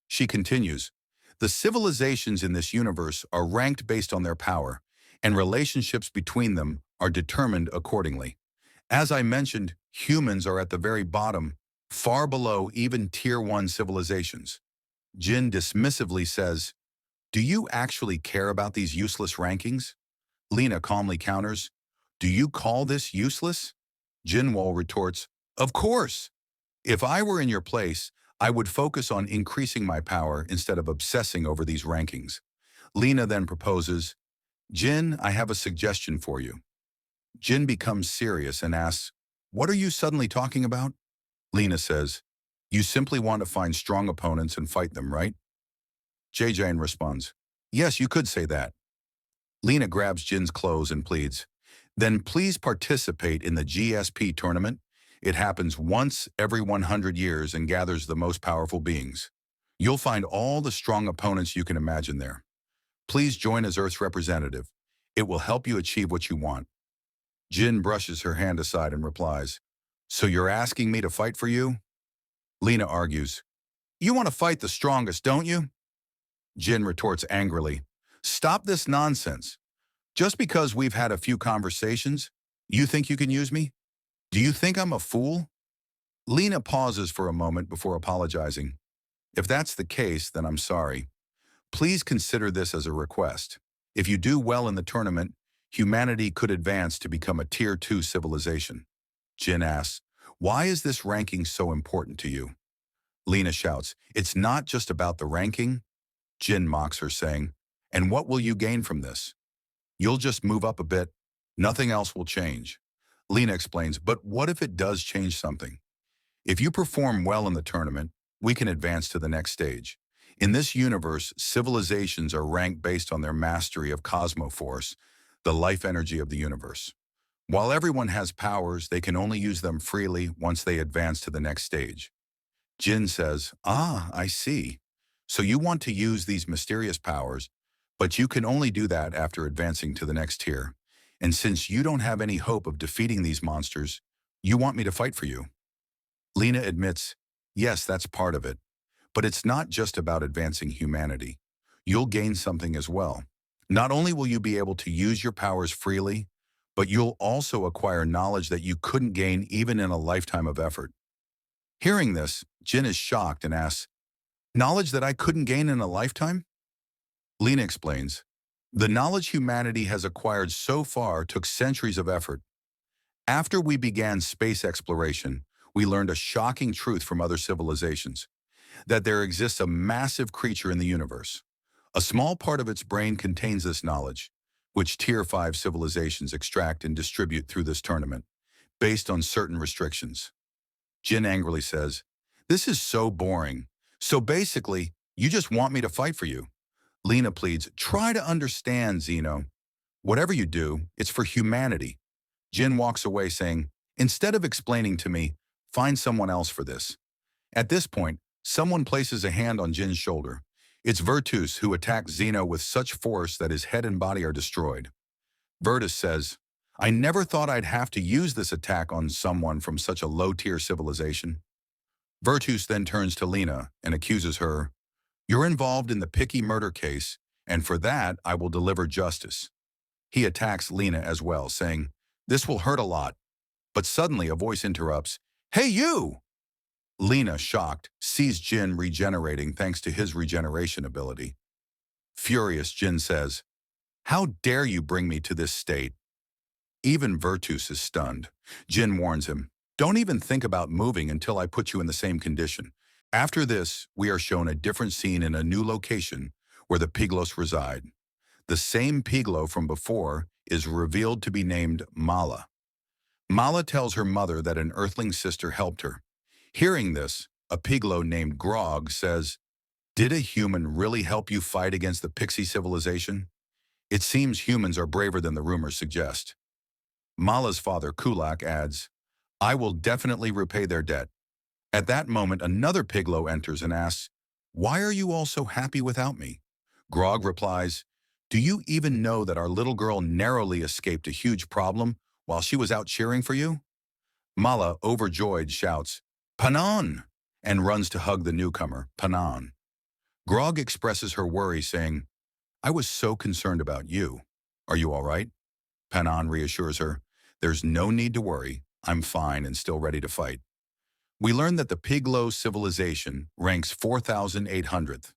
She continues, the civilizations in this universe are ranked based on their power, and relationships between them are determined accordingly. As I mentioned, humans are at the very bottom, far below even Tier 1 civilizations. Jin dismissively says, do you actually care about these useless rankings? Lena calmly counters, do you call this useless? Jinwoo retorts, of course. If I were in your place, I would focus on increasing my power instead of obsessing over these rankings. Lena then proposes, Jin, I have a suggestion for you. Jin becomes serious and asks, what are you suddenly talking about? Lena says, you simply want to find strong opponents and fight them, right? JJ responds, yes, you could say that. Lena grabs Jin's clothes and pleads, then please participate in the GSP tournament. It happens once every 100 years and gathers the most powerful beings. You'll find all the strong opponents you can imagine there. Please join as Earth's representative. It will help you achieve what you want. Jin brushes her hand aside and replies, so you're asking me to fight for you? Lena argues, you want to fight the strongest, don't you? Jin retorts angrily, stop this nonsense. Just because we've had a few conversations, you think you can use me? Do you think I'm a fool? Lena pauses for a moment before apologizing. If that's the case, then I'm sorry. Please consider this as a request. If you do well in the tournament, humanity could advance to become a Tier 2 civilization. Jin asks, why is this ranking so important to you? Lena shouts, it's not just about the ranking. Jin mocks her, saying, and what will you gain from this? You'll just move up a bit. Nothing else will change. Lena explains, but what if it does change something? If you perform well in the tournament, we can advance to the next stage. In this universe, civilizations are ranked based on their mastery of Cosmo force, the life energy of the universe. While everyone has powers, they can only use them freely once they advance to the next stage. Jin says, I see. So you want to use these mysterious powers, but you can only do that after advancing to the next tier. And since you don't have any hope of defeating these monsters, you want me to fight for you. Lena admits, yes, that's part of it. But it's not just about advancing humanity. You'll gain something as well. Not only will you be able to use your powers freely, but you'll also acquire knowledge that you couldn't gain even in a lifetime of effort. Hearing this, Jin is shocked and asks, knowledge that I couldn't gain in a lifetime? Lena explains, the knowledge humanity has acquired so far took centuries of effort. After we began space exploration, we learned a shocking truth from other civilizations, that there exists a massive creature in the universe. A small part of its brain contains this knowledge, which Tier 5 civilizations extract and distribute through this tournament, based on certain restrictions. Jin angrily says, this is so boring. So basically, you just want me to fight for you. Lena pleads, try to understand, Zeno. Whatever you do, it's for humanity. Jin walks away saying, instead of explaining to me, find someone else for this. At this point, someone places a hand on Jin's shoulder. It's Vertas, who attacks Zeno with such force that his head and body are destroyed. Vertas says, I never thought I'd have to use this attack on someone from such a low-tier civilization. Vertas then turns to Lena and accuses her, you're involved in the Picky murder case, and for that I will deliver justice. He attacks Lena as well, saying, this will hurt a lot. But suddenly a voice interrupts, hey you! Lena, shocked, sees Jin regenerating thanks to his regeneration ability. Furious, Jin says, how dare you bring me to this state? Even Vertas is stunned. Jin warns him, don't even think about moving until I put you in the same condition. After this, we are shown a different scene in a new location where the Piglos reside. The same Piglo from before is revealed to be named Mala. Mala tells her mother that an earthling sister helped her. Hearing this, a Piglo named Grog says, did a human really help you fight against the Pixie civilization? It seems humans are braver than the rumors suggest. Mala's father, Kulak, adds, I will definitely repay their debt. At that moment, another Piglo enters and asks, why are you all so happy without me? Grog replies, do you even know that our little girl narrowly escaped a huge problem while she was out cheering for you? Mala, overjoyed, shouts, Panon, and runs to hug the newcomer, Panon. Grog expresses her worry, saying, I was so concerned about you. Are you all right? Panon reassures her, there's no need to worry. I'm fine and still ready to fight. We learn that the Piglo civilization ranks 4,800th.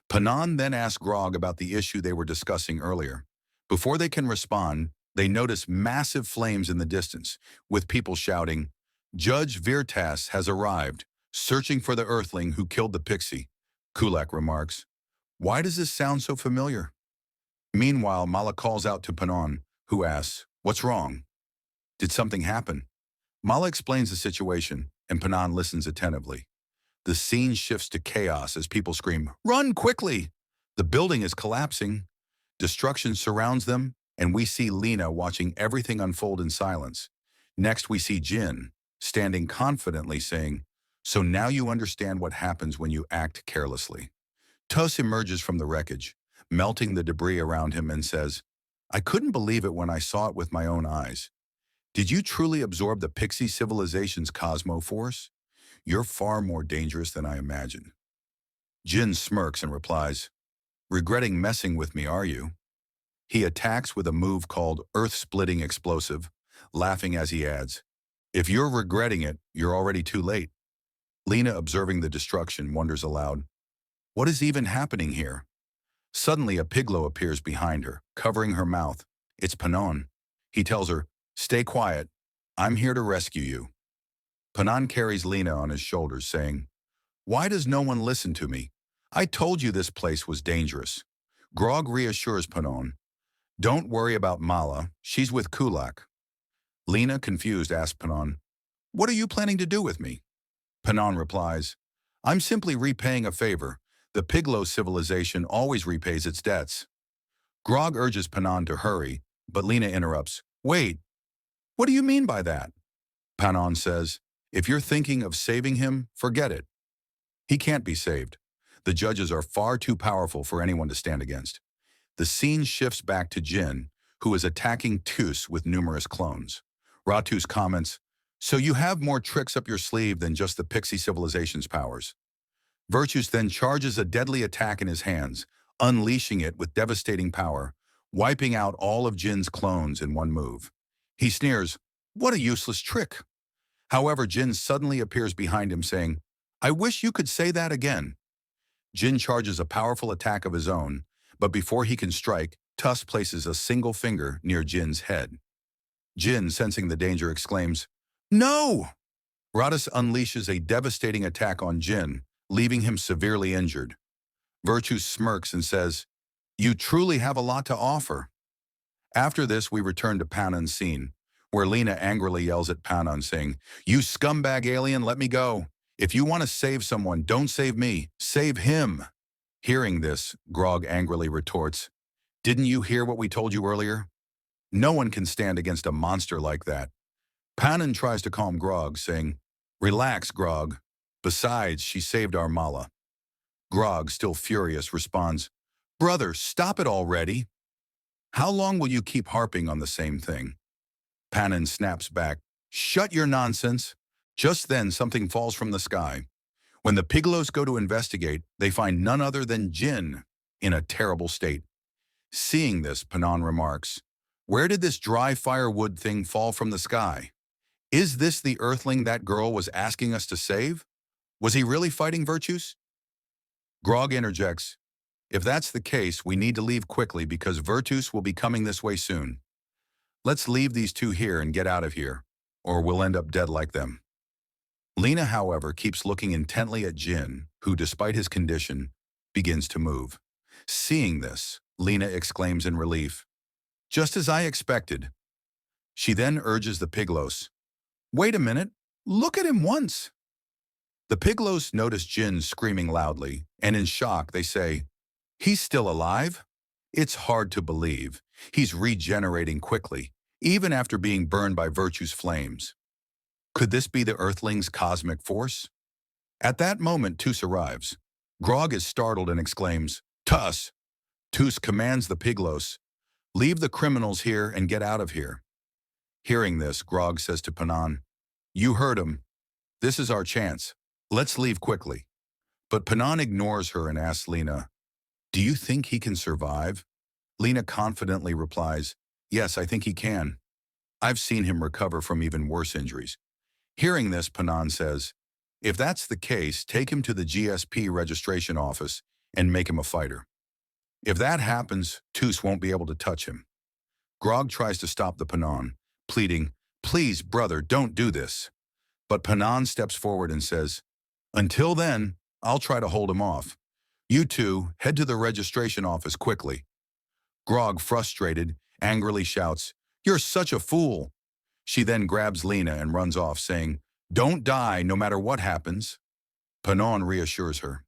Panon then asks Grog about the issue they were discussing earlier. Before they can respond, they notice massive flames in the distance, with people shouting, Judge Vertas has arrived, searching for the earthling who killed the pixie. Kulak remarks, why does this sound so familiar? Meanwhile, Mala calls out to Panon, who asks, what's wrong? Did something happen? Mala explains the situation, and Panon listens attentively. The scene shifts to chaos as people scream, run quickly! The building is collapsing. Destruction surrounds them, and we see Lena watching everything unfold in silence. Next, we see Jin, standing confidently saying, so now you understand what happens when you act carelessly. Tus emerges from the wreckage, melting the debris around him, and says, I couldn't believe it when I saw it with my own eyes. Did you truly absorb the Pixie civilization's Cosmo force? You're far more dangerous than I imagined. Jin smirks and replies, regretting messing with me, are you? He attacks with a move called Earth-Splitting Explosive, laughing as he adds, if you're regretting it, you're already too late. Lena, observing the destruction, wonders aloud, what is even happening here? Suddenly, a piglo appears behind her, covering her mouth. It's Panon. He tells her, stay quiet. I'm here to rescue you. Panon carries Lena on his shoulders, saying, why does no one listen to me? I told you this place was dangerous. Grog reassures Panon, don't worry about Mala, she's with Kulak. Lena, confused, asks Panon, what are you planning to do with me? Panon replies, I'm simply repaying a favor. The Piglo civilization always repays its debts. Grog urges Panon to hurry, but Lena interrupts, wait, what do you mean by that? Panon says, if you're thinking of saving him, forget it. He can't be saved. The judges are far too powerful for anyone to stand against. The scene shifts back to Jin, who is attacking Tus with numerous clones. Ratus comments, so you have more tricks up your sleeve than just the Pixie civilization's powers. Virtus then charges a deadly attack in his hands, unleashing it with devastating power, wiping out all of Jin's clones in one move. He sneers, what a useless trick. However, Jin suddenly appears behind him saying, I wish you could say that again. Jin charges a powerful attack of his own, but before he can strike, Tus places a single finger near Jin's head. Jin, sensing the danger, exclaims, no! Ratus unleashes a devastating attack on Jin, leaving him severely injured. Virtus smirks and says, you truly have a lot to offer. After this, we return to Panon's scene, where Lena angrily yells at Panon, saying, you scumbag alien, let me go. If you want to save someone, don't save me, save him. Hearing this, Grog angrily retorts, didn't you hear what we told you earlier? No one can stand against a monster like that. Panon tries to calm Grog, saying, relax, Grog. Besides, she saved our Mala. Grog, still furious, responds, brother, stop it already. How long will you keep harping on the same thing? Panon snaps back, shut your nonsense. Just then, something falls from the sky. When the Piglos go to investigate, they find none other than Jin in a terrible state. Seeing this, Panon remarks, where did this dry firewood thing fall from the sky? Is this the earthling that girl was asking us to save? Was he really fighting Virtus? Grog interjects, if that's the case, we need to leave quickly because Virtus will be coming this way soon. Let's leave these two here and get out of here, or we'll end up dead like them. Lena, however, keeps looking intently at Jin, who, despite his condition, begins to move. Seeing this, Lena exclaims in relief, just as I expected. She then urges the Piglos, wait a minute, look at him once. The Piglos notice Jin screaming loudly, and in shock they say, he's still alive? It's hard to believe. He's regenerating quickly, even after being burned by Virtue's flames. Could this be the Earthling's cosmic force? At that moment, Tus arrives. Grog is startled and exclaims, Tus! Tus commands the Piglos, leave the criminals here and get out of here. Hearing this, Grog says to Panon, you heard him. This is our chance. Let's leave quickly. But Panon ignores her and asks Lena, do you think he can survive? Lena confidently replies, yes, I think he can. I've seen him recover from even worse injuries. Hearing this, Panon says, if that's the case, take him to the GSP registration office and make him a fighter. If that happens, Tus won't be able to touch him. Grog tries to stop the Panon, pleading, please, brother, don't do this. But Panon steps forward and says, until then, I'll try to hold him off. You two, head to the registration office quickly. Grog, frustrated, angrily shouts, you're such a fool. She then grabs Lena and runs off, saying, don't die no matter what happens. Panon reassures her,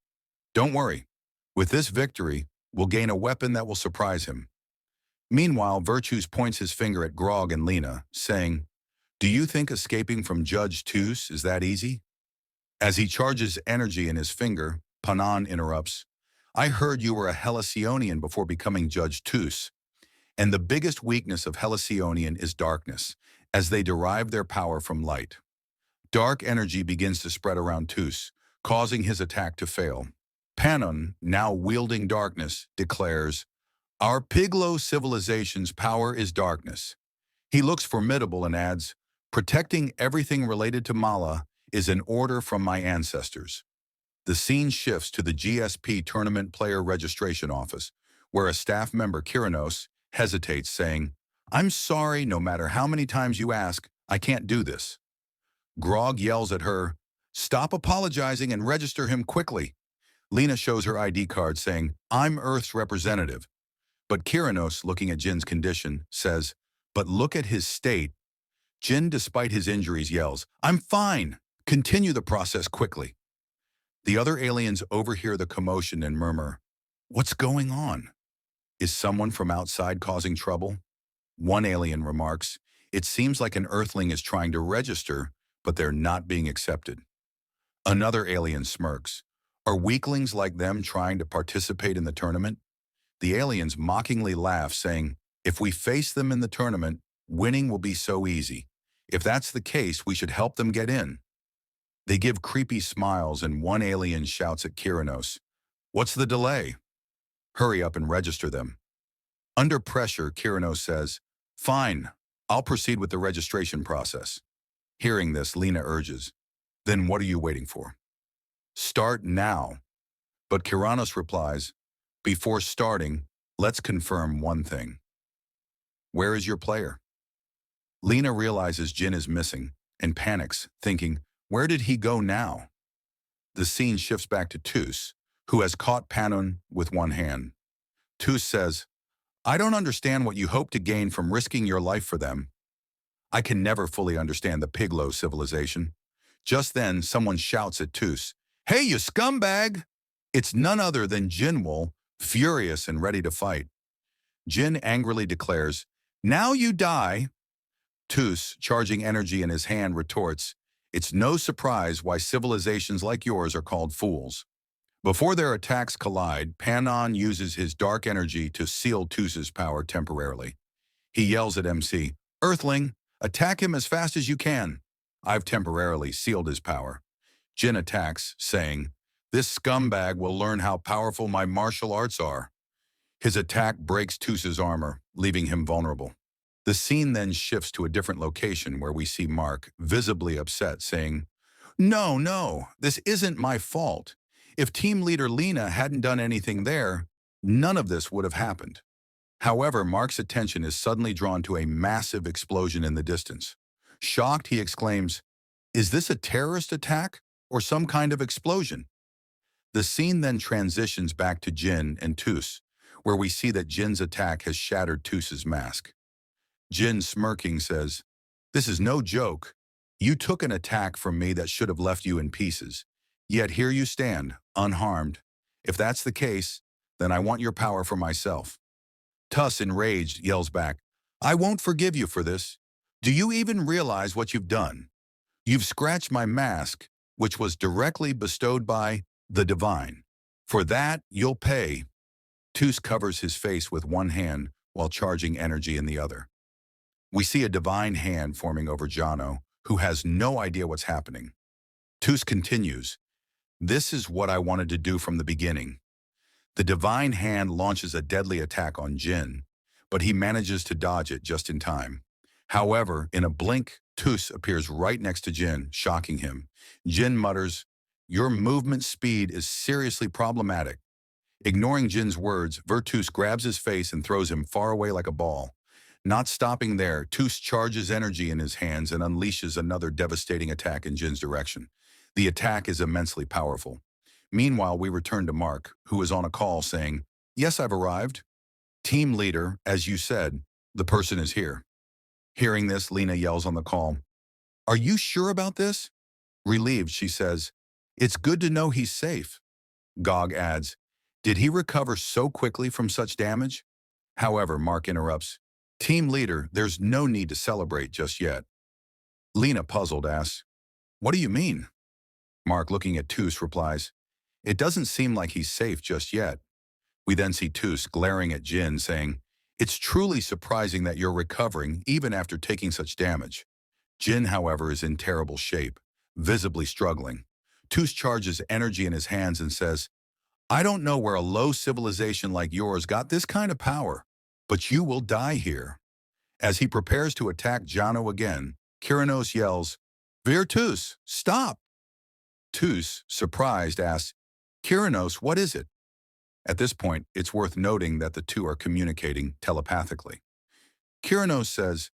don't worry. With this victory, we'll gain a weapon that will surprise him. Meanwhile, Virtus points his finger at Grog and Lena, saying, do you think escaping from Judge Tus is that easy? As he charges energy in his finger, Panon interrupts, I heard you were a Helicionian before becoming Judge Tus, and the biggest weakness of Helicionian is darkness, as they derive their power from light. Dark energy begins to spread around Tus, causing his attack to fail. Panon, now wielding darkness, declares, our Piglo civilization's power is darkness. He looks formidable and adds, protecting everything related to Mala is an order from my ancestors. The scene shifts to the GSP Tournament Player Registration Office, where a staff member, Kiranos, hesitates, saying, "I'm sorry, no matter how many times you ask, I can't do this." Grog yells at her, "Stop apologizing and register him quickly." Lena shows her ID card saying, "I'm Earth's representative." But Kiranos, looking at Jin's condition, says, "But look at his state." Jin, despite his injuries, yells, "I'm fine. Continue the process quickly." The other aliens overhear the commotion and murmur, "What's going on? Is someone from outside causing trouble?" One alien remarks, "It seems like an Earthling is trying to register, but they're not being accepted." Another alien smirks, "Are weaklings like them trying to participate in the tournament?" The aliens mockingly laugh, saying, "If we face them in the tournament, winning will be so easy. If that's the case, we should help them get in." They give creepy smiles, and one alien shouts at Kiranos, "What's the delay? Hurry up and register them." Under pressure, Kiranos says, "Fine, I'll proceed with the registration process." Hearing this, Lena urges, "Then what are you waiting for? Start now." But Kiranos replies, "Before starting, let's confirm one thing. Where is your player?" Lena realizes Jin is missing and panics, thinking, "Where did he go now?" The scene shifts back to Tus, who has caught Panon with one hand. Tus says, "I don't understand what you hope to gain from risking your life for them." I can never fully understand the Piglow civilization. Just then, someone shouts at Tus, "Hey, you scumbag!" It's none other than Jinwol, furious and ready to fight. Jin angrily declares, "Now you die." Tus, charging energy in his hand, retorts, "It's no surprise why civilizations like yours are called fools." Before their attacks collide, Panon uses his dark energy to seal Tus's power temporarily. He yells at MC, "Earthling, attack him as fast as you can." I've temporarily sealed his power. Jin attacks, saying, "This scumbag will learn how powerful my martial arts are." His attack breaks Tus's armor, leaving him vulnerable. The scene then shifts to a different location where we see Mark, visibly upset, saying, "No, no, this isn't my fault. If team leader Lena hadn't done anything there, none of this would have happened." However, Mark's attention is suddenly drawn to a massive explosion in the distance. Shocked, he exclaims, "Is this a terrorist attack or some kind of explosion?" The scene then transitions back to Jin and Tus, where we see that Jin's attack has shattered Tus's mask. Jin, smirking, says, "This is no joke. You took an attack from me that should have left you in pieces. Yet here you stand, unharmed. If that's the case, then I want your power for myself." Tus, enraged, yells back, "I won't forgive you for this. Do you even realize what you've done? You've scratched my mask, which was directly bestowed by the divine. For that, you'll pay." Tus covers his face with one hand while charging energy in the other. We see a divine hand forming over Jono, who has no idea what's happening. Tus continues, "This is what I wanted to do from the beginning." The divine hand launches a deadly attack on Jin, but he manages to dodge it just in time. However, in a blink, Tus appears right next to Jin, shocking him. Jin mutters, "Your movement speed is seriously problematic." Ignoring Jin's words, Vertas grabs his face and throws him far away like a ball. Not stopping there, Tus charges energy in his hands and unleashes another devastating attack in Jin's direction. The attack is immensely powerful. Meanwhile, we return to Mark, who is on a call saying, "Yes, I've arrived. Team leader, as you said, the person is here." Hearing this, Lena yells on the call, "Are you sure about this?" Relieved, she says, "It's good to know he's safe." Gog adds, "Did he recover so quickly from such damage?" However, Mark interrupts, "Team leader, there's no need to celebrate just yet." Lena, puzzled, asks, "What do you mean?" Mark, looking at Tus, replies, "It doesn't seem like he's safe just yet." We then see Tus glaring at Jin, saying, "It's truly surprising that you're recovering even after taking such damage." Jin, however, is in terrible shape, visibly struggling. Tus charges energy in his hands and says, "I don't know where a low civilization like yours got this kind of power, but you will die here." As he prepares to attack Jano again, Kiranos yells, "Vertas, stop! Tus, surprised, asks, Kyranos, what is it? At this point, it's worth noting that the two are communicating telepathically. Kyranos says,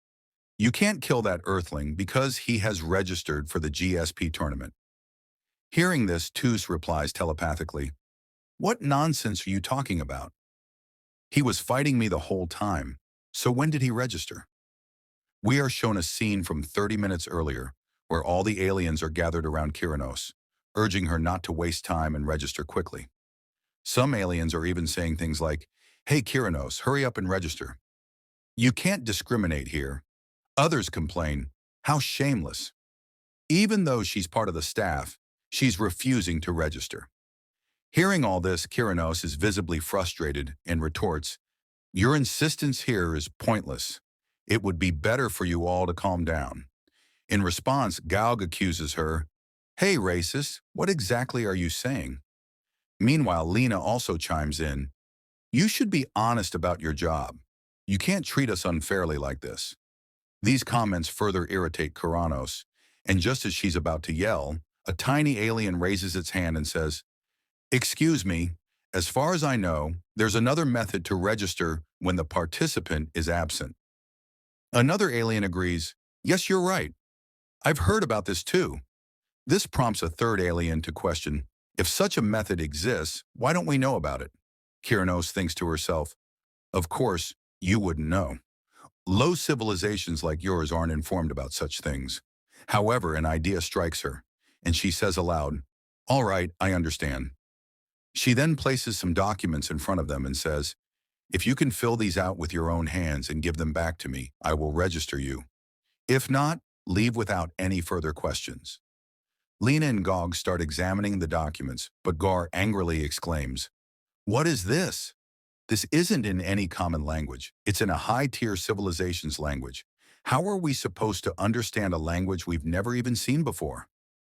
you can't kill that Earthling because he has registered for the GSP tournament. Hearing this, Tus replies telepathically, what nonsense are you talking about? He was fighting me the whole time, so when did he register? We are shown a scene from 30 minutes earlier, where all the aliens are gathered around Kyranos, urging her not to waste time and register quickly. Some aliens are even saying things like, hey Kyranos, hurry up and register. You can't discriminate here. Others complain, how shameless. Even though she's part of the staff, she's refusing to register. Hearing all this, Kyranos is visibly frustrated and retorts, your insistence here is pointless. It would be better for you all to calm down. In response, Gaug accuses her, hey racist, what exactly are you saying? Meanwhile, Lena also chimes in, you should be honest about your job. You can't treat us unfairly like this. These comments further irritate Kyranos, and just as she's about to yell, a tiny alien raises its hand and says, excuse me, as far as I know, there's another method to register when the participant is absent. Another alien agrees, yes, you're right. I've heard about this too. This prompts a third alien to question, if such a method exists, why don't we know about it? Kyranos thinks to herself, of course, you wouldn't know. Low civilizations like yours aren't informed about such things. However, an idea strikes her, and she says aloud, all right, I understand. She then places some documents in front of them and says, if you can fill these out with your own hands and give them back to me, I will register you. If not, leave without any further questions. Lena and Gog start examining the documents, but Gar angrily exclaims, what is this? This isn't in any common language. It's in a high-tier civilization's language. How are we supposed to understand a language we've never even seen before?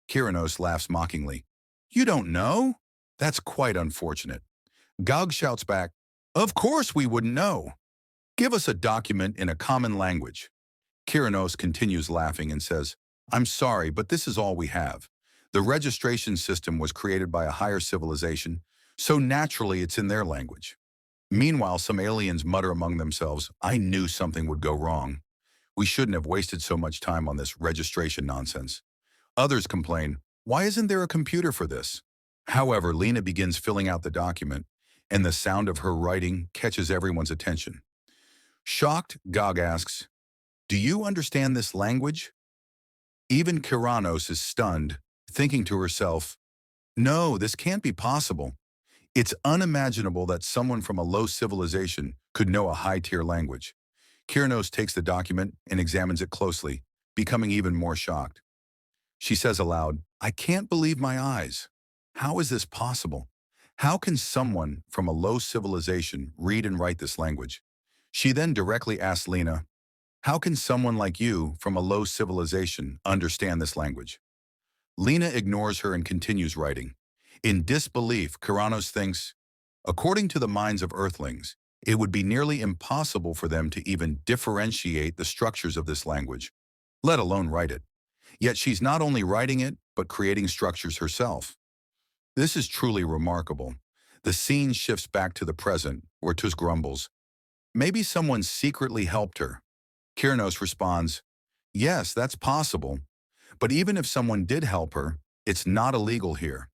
Kyranos laughs mockingly. You don't know? That's quite unfortunate. Gog shouts back, of course we wouldn't know. Give us a document in a common language. Kyranos continues laughing and says, I'm sorry, but this is all we have. The registration system was created by a higher civilization, so naturally it's in their language. Meanwhile, some aliens mutter among themselves, I knew something would go wrong. We shouldn't have wasted so much time on this registration nonsense. Others complain, why isn't there a computer for this? However, Lena begins filling out the document, and the sound of her writing catches everyone's attention. Shocked, Gog asks, do you understand this language? Even Kyranos is stunned, thinking to herself, no, this can't be possible. It's unimaginable that someone from a low civilization could know a high-tier language. Kyranos takes the document and examines it closely, becoming even more shocked. She says aloud, I can't believe my eyes. How is this possible? How can someone from a low civilization read and write this language? She then directly asks Lena, how can someone like you from a low civilization understand this language? Lena ignores her and continues writing. In disbelief, Kyranos thinks, according to the minds of Earthlings, it would be nearly impossible for them to even differentiate the structures of this language, let alone write it. Yet she's not only writing it, but creating structures herself. This is truly remarkable. The scene shifts back to the present, where Tus grumbles, maybe someone secretly helped her. Kyranos responds, yes, that's possible. But even if someone did help her, it's not illegal here.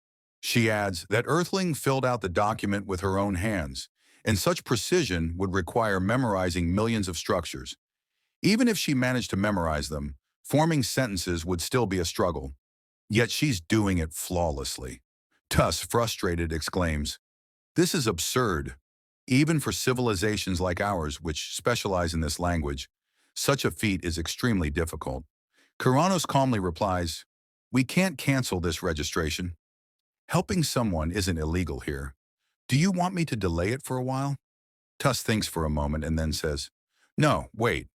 She adds that Earthling filled out the document with her own hands, and such precision would require memorizing millions of structures. Even if she managed to memorize them, forming sentences would still be a struggle. Yet she's doing it flawlessly. Tus, frustrated, exclaims, this is absurd. Even for civilizations like ours, which specialize in this language, such a feat is extremely difficult. Kyranos calmly replies, we can't cancel this registration. Helping someone isn't illegal here. Do you want me to delay it for a while? Tus thinks for a moment and then says, no, wait.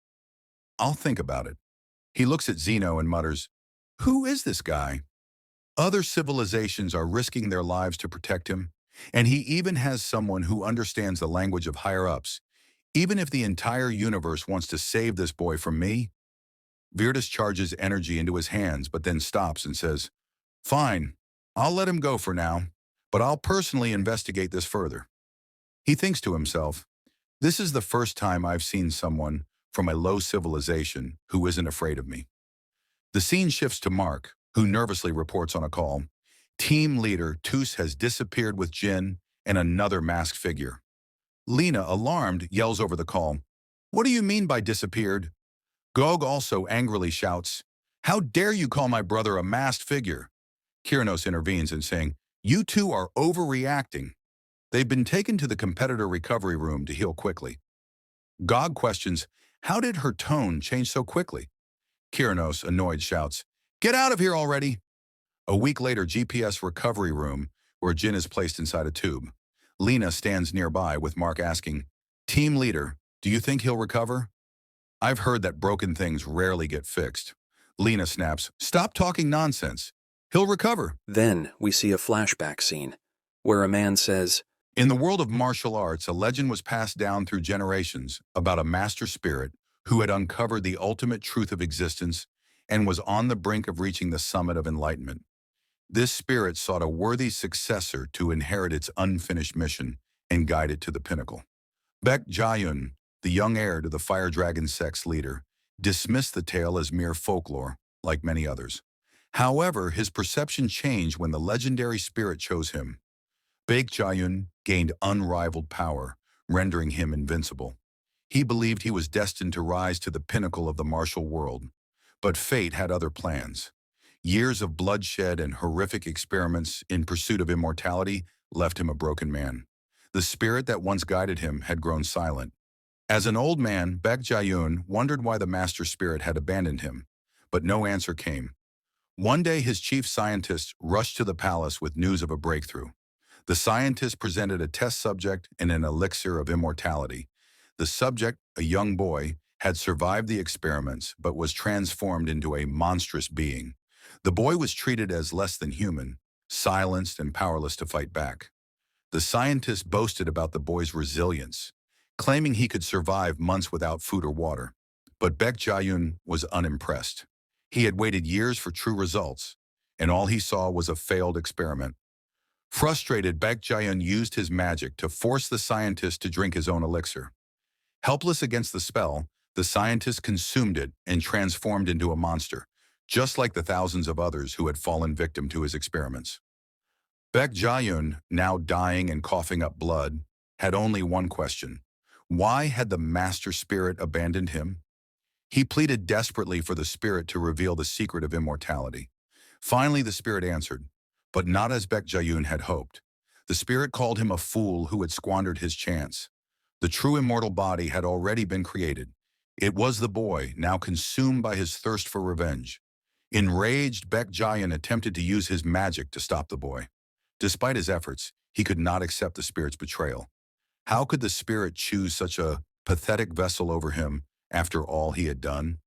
I'll think about it. He looks at Zeno and mutters, who is this guy? Other civilizations are risking their lives to protect him, and he even has someone who understands the language of higher-ups. Even if the entire universe wants to save this boy from me, Vertas charges energy into his hands but then stops and says, fine, I'll let him go for now, but I'll personally investigate this further. He thinks to himself, this is the first time I've seen someone from a low civilization who isn't afraid of me. The scene shifts to Mark, who nervously reports on a call. Team leader Toos has disappeared with Jin and another masked figure. Lena, alarmed, yells over the call, "What do you mean by disappeared?" Gog also angrily shouts, "How dare you call my brother a masked figure?" Kyranos intervenes in saying, "You two are overreacting." They've been taken to the competitor recovery room to heal quickly. Gog questions, "How did her tone change so quickly?" Kyranos, annoyed, shouts, "Get out of here already!" A week later, GPS recovery room, where Jin is placed inside a tube. Lena stands nearby with Mark asking, "Team leader, do you think he'll recover?" "I've heard that broken things rarely get fixed." Lena snaps, "Stop talking nonsense. He'll recover." Then we see a flashback scene where a man says, In the world of martial arts, a legend was passed down through generations about a master spirit who had uncovered the ultimate truth of existence and was on the brink of reaching the summit of enlightenment. This spirit sought a worthy successor to inherit its unfinished mission and guide it to the pinnacle. Baek Jayun, the young heir to the Fire Dragon sect's leader, dismissed the tale as mere folklore, like many others. However, his perception changed when the legendary spirit chose him. Baek Jayun gained unrivaled power, rendering him invincible. He believed he was destined to rise to the pinnacle of the martial world, but fate had other plans. Years of bloodshed and horrific experiments in pursuit of immortality left him a broken man. The spirit that once guided him had grown silent. As an old man, Baek Jayun wondered why the master spirit had abandoned him, but no answer came. One day, his chief scientist rushed to the palace with news of a breakthrough. The scientist presented a test subject and an elixir of immortality. The subject, a young boy, had survived the experiments but was transformed into a monstrous being. The boy was treated as less than human, silenced and powerless to fight back. The scientist boasted about the boy's resilience, claiming he could survive months without food or water. But Baek Jayun was unimpressed. He had waited years for true results, and all he saw was a failed experiment. Frustrated, Baek Jayun used his magic to force the scientist to drink his own elixir. Helpless against the spell, the scientist consumed it and transformed into a monster, just like the thousands of others who had fallen victim to his experiments. Baek Jayun, now dying and coughing up blood, had only one question. Why had the master spirit abandoned him? He pleaded desperately for the spirit to reveal the secret of immortality. Finally, the spirit answered, but not as Baek Jayun had hoped. The spirit called him a fool who had squandered his chance. The true immortal body had already been created. It was the boy, now consumed by his thirst for revenge. Enraged, Baek Jayun attempted to use his magic to stop the boy. Despite his efforts, he could not accept the spirit's betrayal. How could the spirit choose such a pathetic vessel over him after all he had done?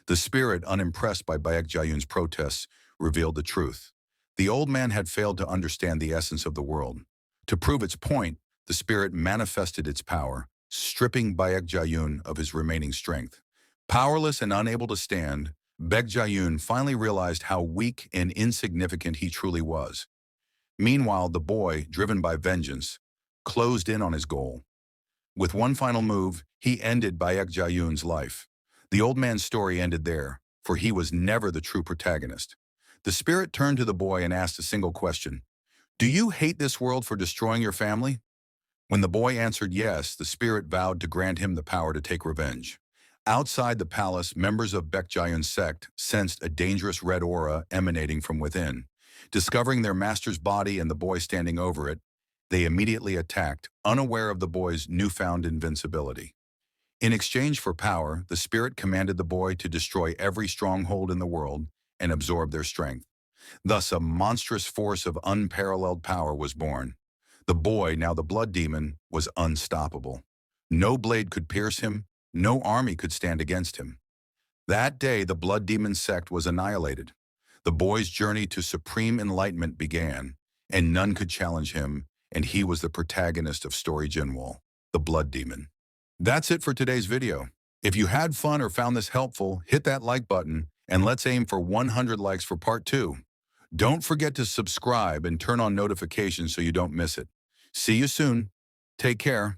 The spirit, unimpressed by Baek Jayun's protests, revealed the truth. The old man had failed to understand the essence of the world. To prove its point, the spirit manifested its power, stripping Baek Jayun of his remaining strength. Powerless and unable to stand, Baek Jayun finally realized how weak and insignificant he truly was. Meanwhile, the boy, driven by vengeance, closed in on his goal. With one final move, he ended Baek Jayun's life. The old man's story ended there, for he was never the true protagonist. The spirit turned to the boy and asked a single question. "Do you hate this world for destroying your family?" When the boy answered yes, the spirit vowed to grant him the power to take revenge. Outside the palace, members of Baek Jayun's sect sensed a dangerous red aura emanating from within. Discovering their master's body and the boy standing over it, they immediately attacked, unaware of the boy's newfound invincibility. In exchange for power, the spirit commanded the boy to destroy every stronghold in the world and absorb their strength. Thus, a monstrous force of unparalleled power was born. The boy, now the blood demon, was unstoppable. No blade could pierce him, no army could stand against him. That day, the blood demon sect was annihilated. The boy's journey to supreme enlightenment began, and none could challenge him, and he was the protagonist of Story Jinwoo, the blood demon. That's it for today's video. If you had fun or found this helpful, hit that like button, and let's aim for 100 likes for part 2. Don't forget to subscribe and turn on notifications so you don't miss it. See you soon. Take care.